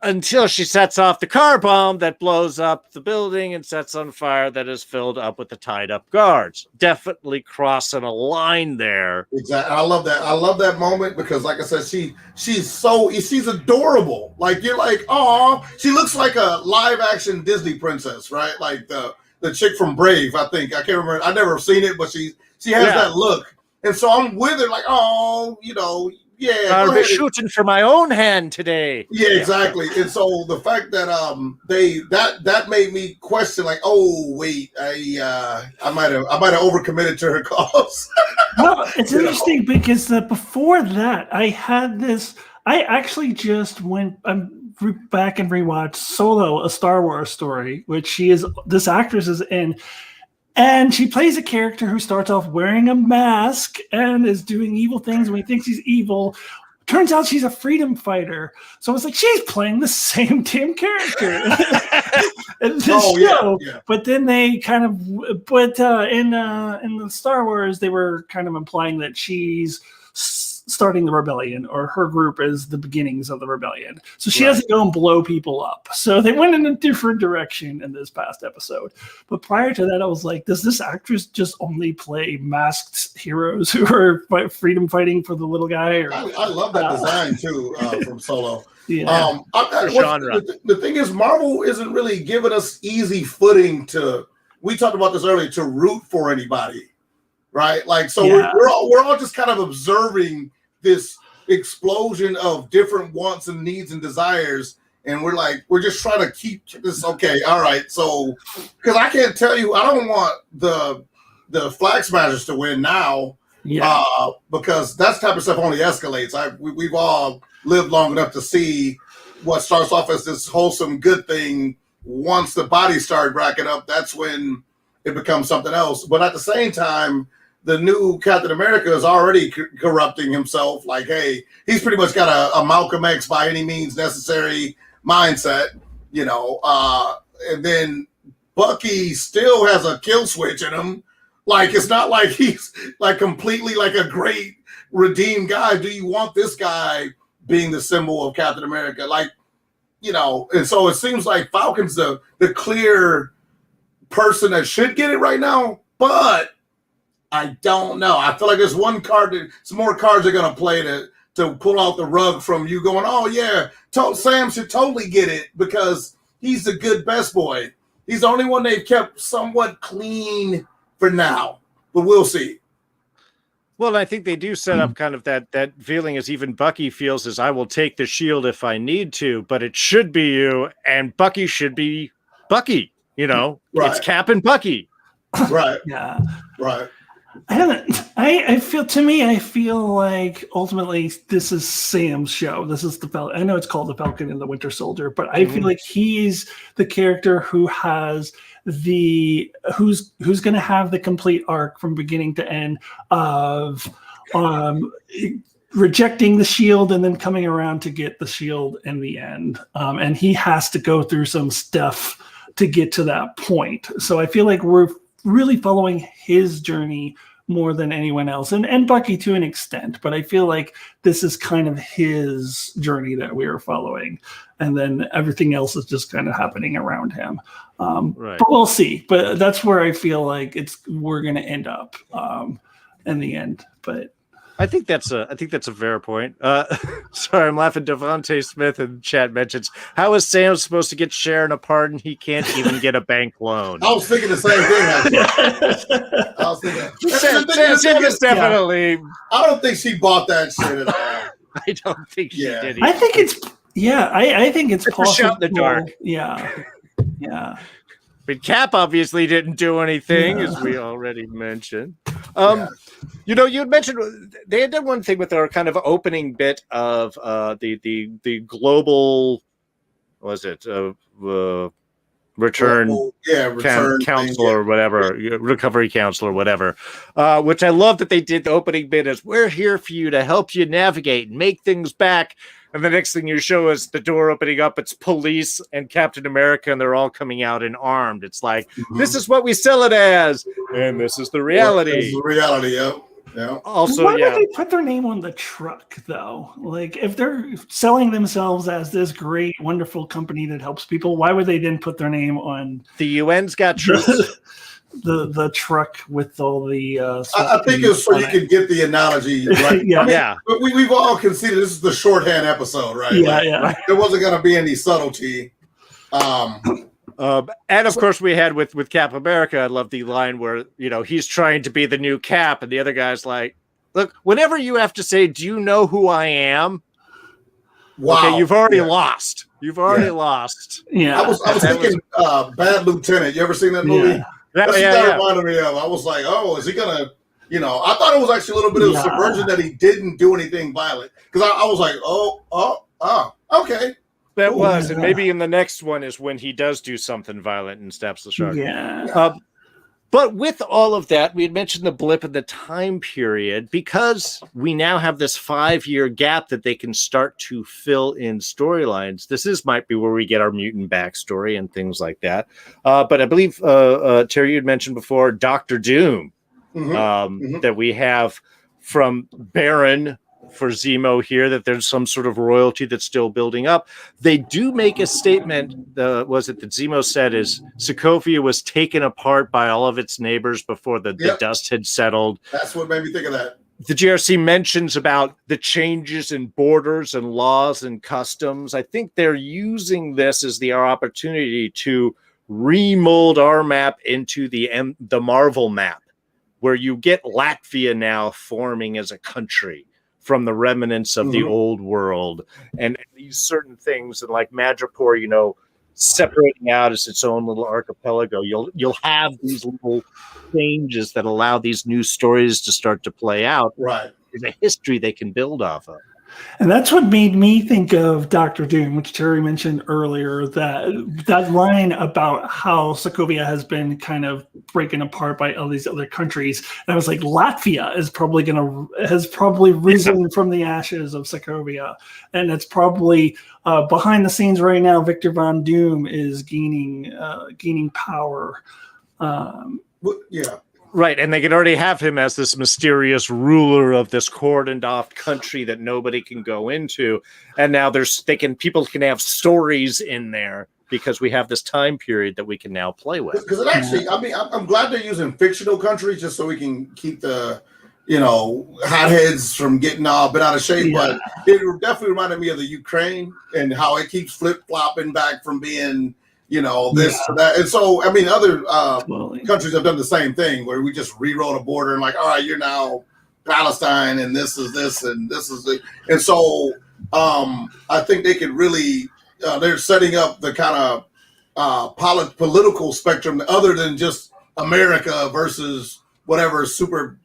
Speaker 1: until she sets off the car bomb that blows up the building and sets on fire that is filled up with the tied up guards. Definitely crossing a line there.
Speaker 2: Exactly. I love that. I love that moment because, like I said, she's adorable. Like, you're like, oh, she looks like a live action Disney princess, right? Like the chick from Brave, I think. I can't remember. I've never seen it, but she has that look. And so I'm with her like, oh, you know, yeah.
Speaker 1: I'll be shooting for my own hand today.
Speaker 2: Yeah, exactly. And so the fact that that made me question, like, oh wait, I might have overcommitted to her cause.
Speaker 3: Well, it's interesting because before that, I actually just went back and rewatched Solo, a Star Wars story, which this actress is in. And she plays a character who starts off wearing a mask and is doing evil things when he thinks he's evil. Turns out she's a freedom fighter. So I was like, she's playing the same damn character in this show. Yeah. But then they kind of, in the Star Wars, they were kind of implying that she's starting the rebellion, or her group is the beginnings of the rebellion. So she doesn't go and blow people up. So they went in a different direction in this past episode. But prior to that, I was like, does this actress just only play masked heroes who are freedom fighting for the little guy? Or,
Speaker 2: I love that design too from Solo.
Speaker 3: Yeah.
Speaker 1: Genre.
Speaker 2: The thing is, Marvel isn't really giving us easy footing we talked about this earlier, to root for anybody. Right, like so, we're all just kind of observing this explosion of different wants and needs and desires, and we're just trying to keep this okay. All right, so because I can't tell you, I don't want the Flag Smashers to win now, because that type of stuff only escalates. We've all lived long enough to see what starts off as this wholesome good thing. Once the bodies start racking up, that's when it becomes something else. But at the same time, the new Captain America is already corrupting himself. Like, hey, he's pretty much got a Malcolm X by any means necessary mindset, you know. And then Bucky still has a kill switch in him. Like, it's not like he's like completely like a great redeemed guy. Do you want this guy being the symbol of Captain America? Like, you know, and so it seems like Falcon's the clear person that should get it right now, but I don't know. I feel like there's some more cards they're going to play to pull out the rug from you going, oh, yeah, Sam should totally get it because he's the good best boy. He's the only one they've kept somewhat clean for now, but we'll see.
Speaker 1: Well, I think they do set up kind of that feeling as even Bucky feels as I will take the shield if I need to, but it should be you, and Bucky should be Bucky, you know? Right. It's Cap and Bucky.
Speaker 2: Right.
Speaker 3: Yeah.
Speaker 2: Right.
Speaker 3: I feel like ultimately this is Sam's show. This is the Falcon. I know it's called the Falcon and the Winter Soldier, but I feel like he's the character who has who's going to have the complete arc from beginning to end of rejecting the shield and then coming around to get the shield in the end. And he has to go through some stuff to get to that point. So I feel like we're really following his journey more than anyone else, and Bucky to an extent, but I feel like this is kind of his journey that we are following, and then everything else is just kind of happening around him. Right. But we'll see. But that's where I feel like we're going to end up in the end. But
Speaker 1: I think that's a fair point. Sorry, I'm laughing. Devontae Smith in chat mentions, how is Sam supposed to get Sharon a pardon? He can't even get a bank loan.
Speaker 2: I was thinking the same thing. Actually. I was thinking
Speaker 1: Sam is definitely.
Speaker 2: I don't think she bought that shit at all.
Speaker 1: I don't think she did. Either.
Speaker 3: I think it's I think it's possible.
Speaker 1: Shot in the dark.
Speaker 3: Yeah.
Speaker 1: But Cap obviously didn't do anything, as we already mentioned. You know, you had mentioned they had done one thing with our kind of opening bit of the global, return council or whatever, recovery council or whatever, which I love that they did the opening bit as, we're here for you to help you navigate and make things back. And the next thing you show is the door opening up. It's police and Captain America, and they're all coming out and armed. It's like, this is what we sell it as, and this is the reality.
Speaker 2: This is the reality, yeah.
Speaker 3: Also, why would they put their name on the truck, though? Like, if they're selling themselves as this great, wonderful company that helps people, why would they then put their name on
Speaker 1: the UN's got troops?
Speaker 3: The truck with all the
Speaker 2: I think it's so you can get the analogy right. We've all conceded this is the shorthand episode, right?
Speaker 3: Yeah.
Speaker 2: There wasn't going to be any subtlety.
Speaker 1: And of course we had with Cap America, I love the line where, you know, he's trying to be the new Cap and the other guy's like, look, whenever you have to say, do you know who I am?
Speaker 2: Wow.
Speaker 1: Okay, you've already lost. Lost.
Speaker 3: Yeah.
Speaker 2: I was thinking Bad Lieutenant. You ever seen that movie?
Speaker 3: Yeah.
Speaker 2: That's what that reminded me of. I was like, oh, is he gonna, you know, I thought it was actually a little bit of subversion that he didn't do anything violent. Because I was like, oh, okay.
Speaker 1: That was, and maybe in the next one is when he does do something violent and stabs the shark.
Speaker 3: Yeah.
Speaker 1: But with all of that, we had mentioned the blip in the time period, because we now have this 5-year gap that they can start to fill in storylines. Might be where we get our mutant backstory and things like that. But I believe, Terry, you had mentioned before, Dr. Doom, that we have from Baron for Zemo here, that there's some sort of royalty that's still building up. They do make a statement, that Zemo said is Sokovia was taken apart by all of its neighbors before the dust had settled.
Speaker 2: That's what made me think of that.
Speaker 1: The GRC mentions about the changes in borders and laws and customs. I think they're using this as our opportunity to remold our map into the Marvel map, where you get Latvia now forming as a country from the remnants of the old world, and these certain things, and like Madripoor, you know, separating out as its own little archipelago. You'll have these little changes that allow these new stories to start to play out.
Speaker 2: Right.
Speaker 1: There's a history they can build off of.
Speaker 3: And that's what made me think of Dr. Doom, which Terry mentioned earlier, that line about how Sokovia has been kind of breaking apart by all these other countries. And I was like, Latvia has probably risen from the ashes of Sokovia. And it's probably behind the scenes right now, Victor Von Doom is gaining power.
Speaker 1: Right, and they can already have him as this mysterious ruler of this cordoned off country that nobody can go into, and now people can have stories in there because we have this time period that we can now play with.
Speaker 2: Because it actually, I mean, I'm glad they're using fictional countries just so we can keep the, you know, hotheads from getting all bent out of shape. But it definitely reminded me of the Ukraine and how it keeps flip flopping back from being, you know, this to that. And so, I mean, other countries have done the same thing where we just rewrote a border and like, all right, you're now Palestine and this is this and this is it. And so I think they could really, they're setting up the kind of political spectrum other than just America versus whatever super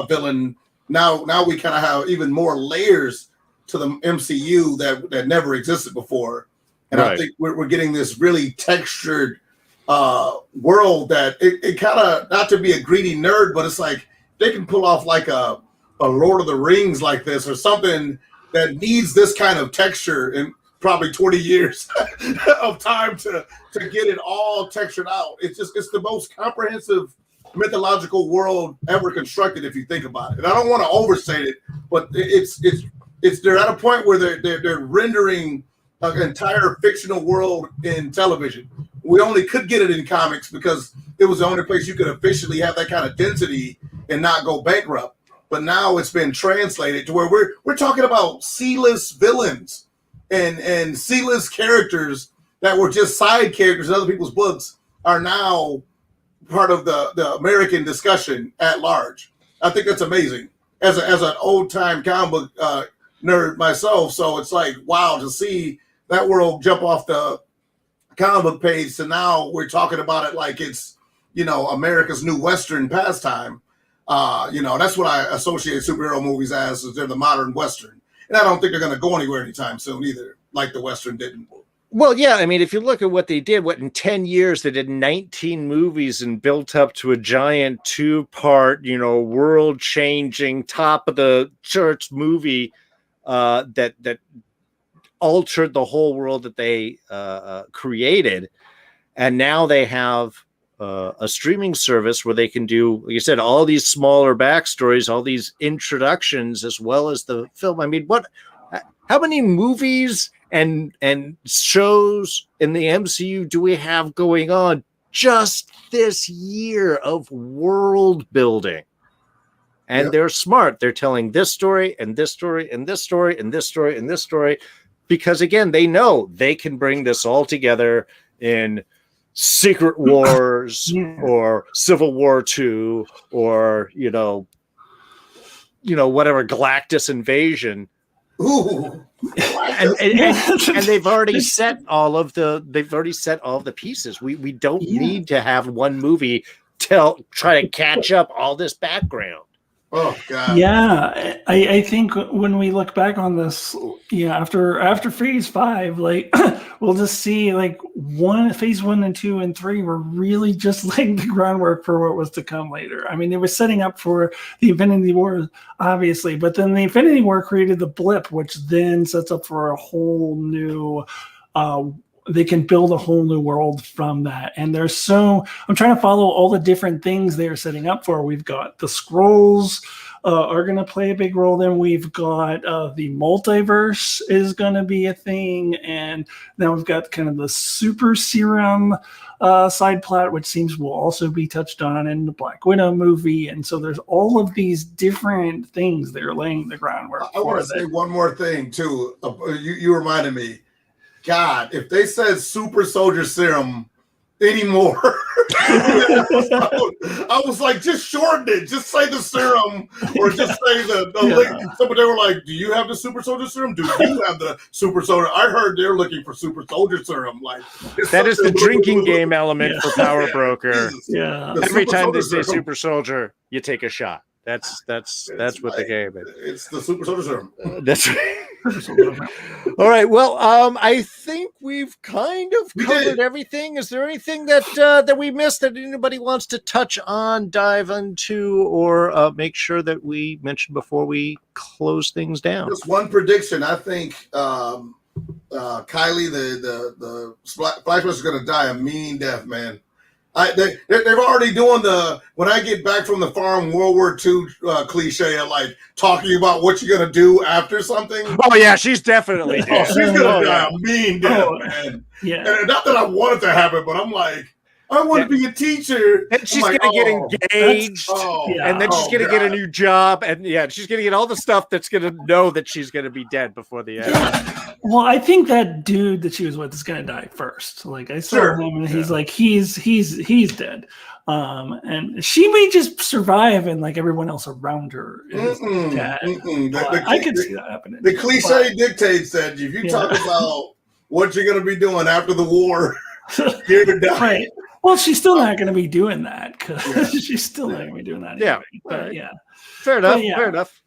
Speaker 2: villain. Now we kind of have even more layers to the MCU that never existed before. And I think we're getting this really textured world that it kind of, not to be a greedy nerd, but it's like they can pull off like a Lord of the Rings like this or something that needs this kind of texture in probably 20 years of time to get it all textured out. It's the most comprehensive mythological world ever constructed if you think about it. And I don't want to overstate it, but it's they're at a point where they're rendering an entire fictional world in television. We only could get it in comics because it was the only place you could officially have that kind of density and not go bankrupt. but now it's been translated to where we're talking about C-list villains and C-list characters that were just side characters in other people's books are now part of the American discussion at large. I think that's amazing as an old time comic book nerd myself. So it's like, wow, to see that world jump off the comic book page to now we're talking about it like it's, America's new Western pastime. That's what I associate superhero movies as, is they're the modern Western. And I don't think they're going to go anywhere anytime soon either, like the Western didn't.
Speaker 1: Well, yeah, I mean, if you look at what they did, in 10 years, they did 19 movies and built up to a giant 2-part, world-changing, top-of-the-charts movie that altered the whole world that they created. And now they have a streaming service where they can do, like you said, all these smaller backstories, all these introductions, as well as the film. I mean, how many movies and shows in the MCU do we have going on just this year of world building? And They're smart. They're telling this story and this story and this story and this story and this story, because again, they know they can bring this all together in Secret Wars or Civil War II or whatever, Galactus Invasion.
Speaker 2: Ooh.
Speaker 1: And they've already set all of the pieces. We don't need to have one movie try to catch up all this background.
Speaker 2: Oh God.
Speaker 3: Yeah, I think when we look back on this, after Phase 5, like we'll just see like Phase 1 and 2 and 3 were really just laying the groundwork for what was to come later. I mean, they were setting up for the Infinity War, obviously, but then the Infinity War created the blip, which then sets up for a whole new. They can build a whole new world from that. And I'm trying to follow all the different things they're setting up for. We've got the Skrulls are going to play a big role. Then we've got the multiverse is going to be a thing. And now we've got kind of the super serum side plot, which seems will also be touched on in the Black Widow movie. And so there's all of these different things they're laying the groundwork for.
Speaker 2: I want to say one more thing too. You reminded me. God, if they said super soldier serum anymore, I was like, just shorten it. Just say the serum or just say the link. So, but they were like, do you have the super soldier serum? Do you have the super soldier? I heard they're looking for super soldier serum. Like
Speaker 1: that is the drinking game element for Power Broker.
Speaker 3: Yeah.
Speaker 1: Every time they say super soldier, you take a shot. That's what the game is.
Speaker 2: It's the super soldier serum.
Speaker 1: That's right. All right. Well, I think we've kind of covered everything. Is there anything that we missed that anybody wants to touch on, dive into, or make sure that we mentioned before we close things down?
Speaker 2: Just one prediction. I think Kylie, the Black is going to die a mean death, man. They've already doing when I get back from the farm World War II cliche of like talking about what you're gonna do after something.
Speaker 1: Oh yeah, she's definitely dead.
Speaker 2: She's gonna die a mean death, man.
Speaker 3: Yeah.
Speaker 2: And not that I want it to happen, but I'm like, I want to be a teacher.
Speaker 1: And she's going to get engaged, and then she's going to get a new job, and she's going to get all the stuff that's going to know that she's going to be dead before the end.
Speaker 3: Well, I think that dude that she was with is going to die first. Like I saw him, and he's like he's dead, and she may just survive, and like everyone else around her is dead. I can see that happening.
Speaker 2: The cliche dictates that if you talk about what you're going to be doing after the war, you're going to die.
Speaker 3: Right. Well, she's still not going to be doing that because she's still not going to be doing that. Anyway. But
Speaker 1: fair enough. Fair enough.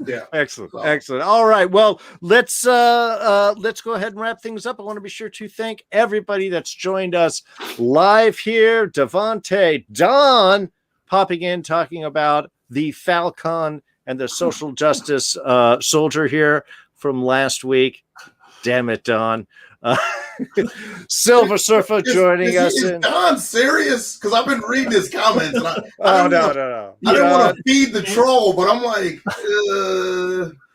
Speaker 2: Yeah.
Speaker 1: Excellent. Excellent. All right. Well, let's go ahead and wrap things up. I want to be sure to thank everybody that's joined us live here. Devontae, Don popping in, talking about the Falcon and the social justice soldier here from last week. Damn it, Don. Silver Surfer joining us.
Speaker 2: Is Don serious? Because I've been reading his comments. And
Speaker 1: no.
Speaker 2: I didn't want to feed the troll, but I'm like,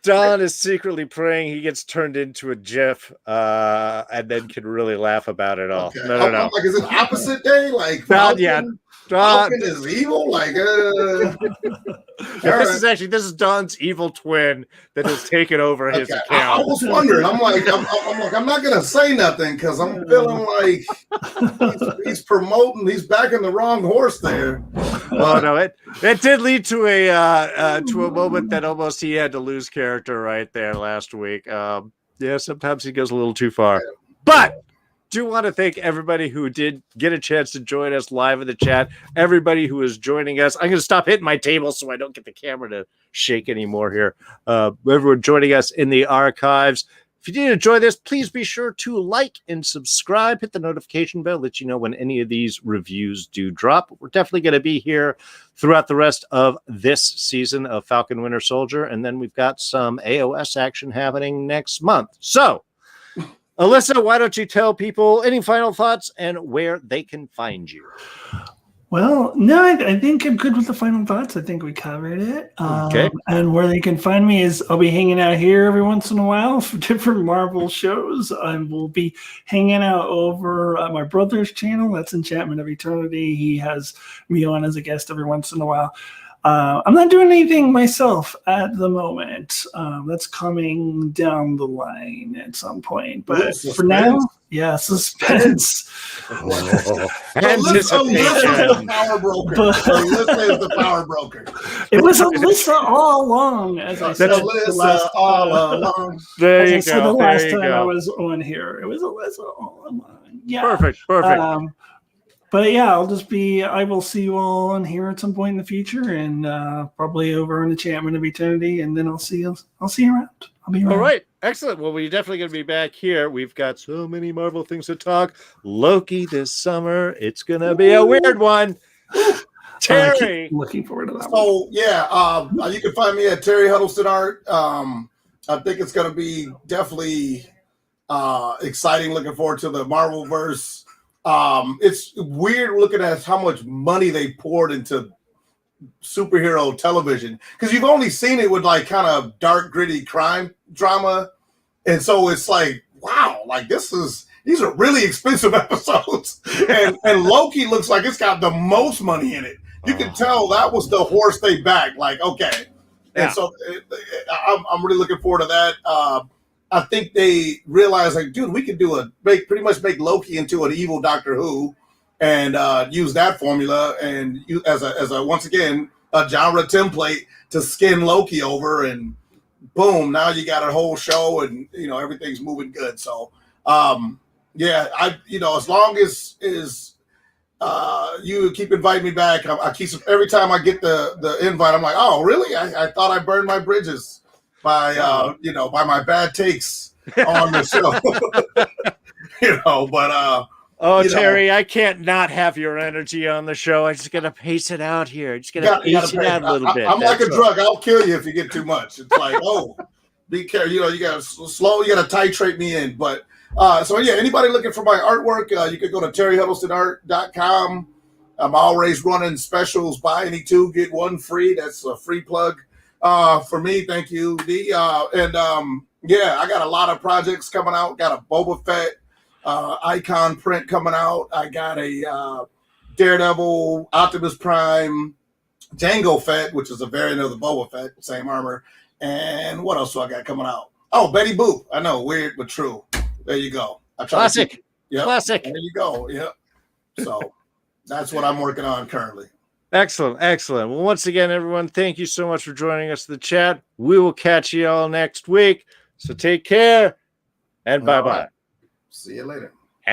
Speaker 1: Don is secretly praying he gets turned into a GIF, and then can really laugh about it all.
Speaker 2: Okay.
Speaker 1: No.
Speaker 2: Like, is it opposite day? Like,
Speaker 1: not yet.
Speaker 2: Falcon is evil? Like,
Speaker 1: this is Don's evil twin that has taken over his account.
Speaker 2: I was wondering. I'm like, I'm not gonna say nothing because I'm feeling like he's promoting. He's backing the wrong horse there.
Speaker 1: Oh no, it did lead to a moment that almost he had to lose character right there last week. Yeah, sometimes he goes a little too far, but. Do want to thank everybody who did get a chance to join us live in the chat. Everybody who is joining us. I'm going to stop hitting my table so I don't get the camera to shake anymore here. Everyone joining us in the archives. If you did enjoy this, please be sure to like and subscribe. Hit the notification bell, let you know when any of these reviews do drop. We're definitely going to be here throughout the rest of this season of Falcon Winter Soldier. And then we've got some AOS action happening next month. So, Alyssa, why don't you tell people any final thoughts and where they can find you?
Speaker 3: Well, no, I think I'm good with the final thoughts. I think we covered it.
Speaker 1: Okay.
Speaker 3: And where they can find me is I'll be hanging out here every once in a while for different Marvel shows. I will be hanging out over at my brother's channel. That's Enchantment of Eternity. He has me on as a guest every once in a while. I'm not doing anything myself at the moment. That's coming down the line at some point. But for now, suspense.
Speaker 2: Alyssa is the power broker. Alyssa is the power broker.
Speaker 3: It was Alyssa all along, as I said.
Speaker 2: Alyssa all along.
Speaker 1: There you go.
Speaker 3: The last time I was on here, it was Alyssa all along. Yeah.
Speaker 1: Perfect.
Speaker 3: But yeah, I will see you all on here at some point in the future, and probably over in Enchantment of Eternity, and then I'll see you around. I'll be around.
Speaker 1: All right, excellent. Well, we're definitely going to be back here. We've got so many Marvel things to talk. Loki this summer. It's going to be a weird one. Terry,
Speaker 3: looking forward to that.
Speaker 2: So yeah, you can find me at Terry Huddleston Art. I think it's going to be definitely exciting. Looking forward to the Marvelverse. It's weird looking at how much money they poured into superhero television because you've only seen it with like kind of dark, gritty crime drama, and so it's like, wow, like these are really expensive episodes, and Loki looks like it's got the most money in it. You can tell that was the horse they backed. Like, okay, and so I'm really looking forward to that. I think they realized, like, dude, we could pretty much make Loki into an evil Doctor Who, and use that formula and as a once again a genre template to skin Loki over, and boom, now you got a whole show, and everything's moving good. So as long as you keep inviting me back, I keep every time I get the invite, I'm like, oh really? I thought I burned my bridges by by my bad takes on the show.
Speaker 1: Terry, I can't not have your energy on the show. I just gotta pace it out here. Just gotta pace it out a little bit.
Speaker 2: I'm like a drug. I'll kill you if you get too much. It's like, oh, be careful. You gotta you gotta titrate me in. But anybody looking for my artwork, you could go to terryhuddlestonart.com. I'm always running specials. Buy any two, get one free. That's a free plug. For me, thank you, D. I got a lot of projects coming out. Got a Boba Fett icon print coming out. I got a Daredevil, Optimus Prime, Jango Fett, which is a variant of the Boba Fett, same armor. And what else do I got coming out? Oh, Betty Boop. I know, weird but true. There you go.
Speaker 1: Classic. Classic.
Speaker 2: There you go. Yep. So that's what I'm working on currently.
Speaker 1: Excellent. Well, once again, everyone, thank you so much for joining us in the chat. We will catch you all next week. So take care and bye-bye.
Speaker 2: See you later.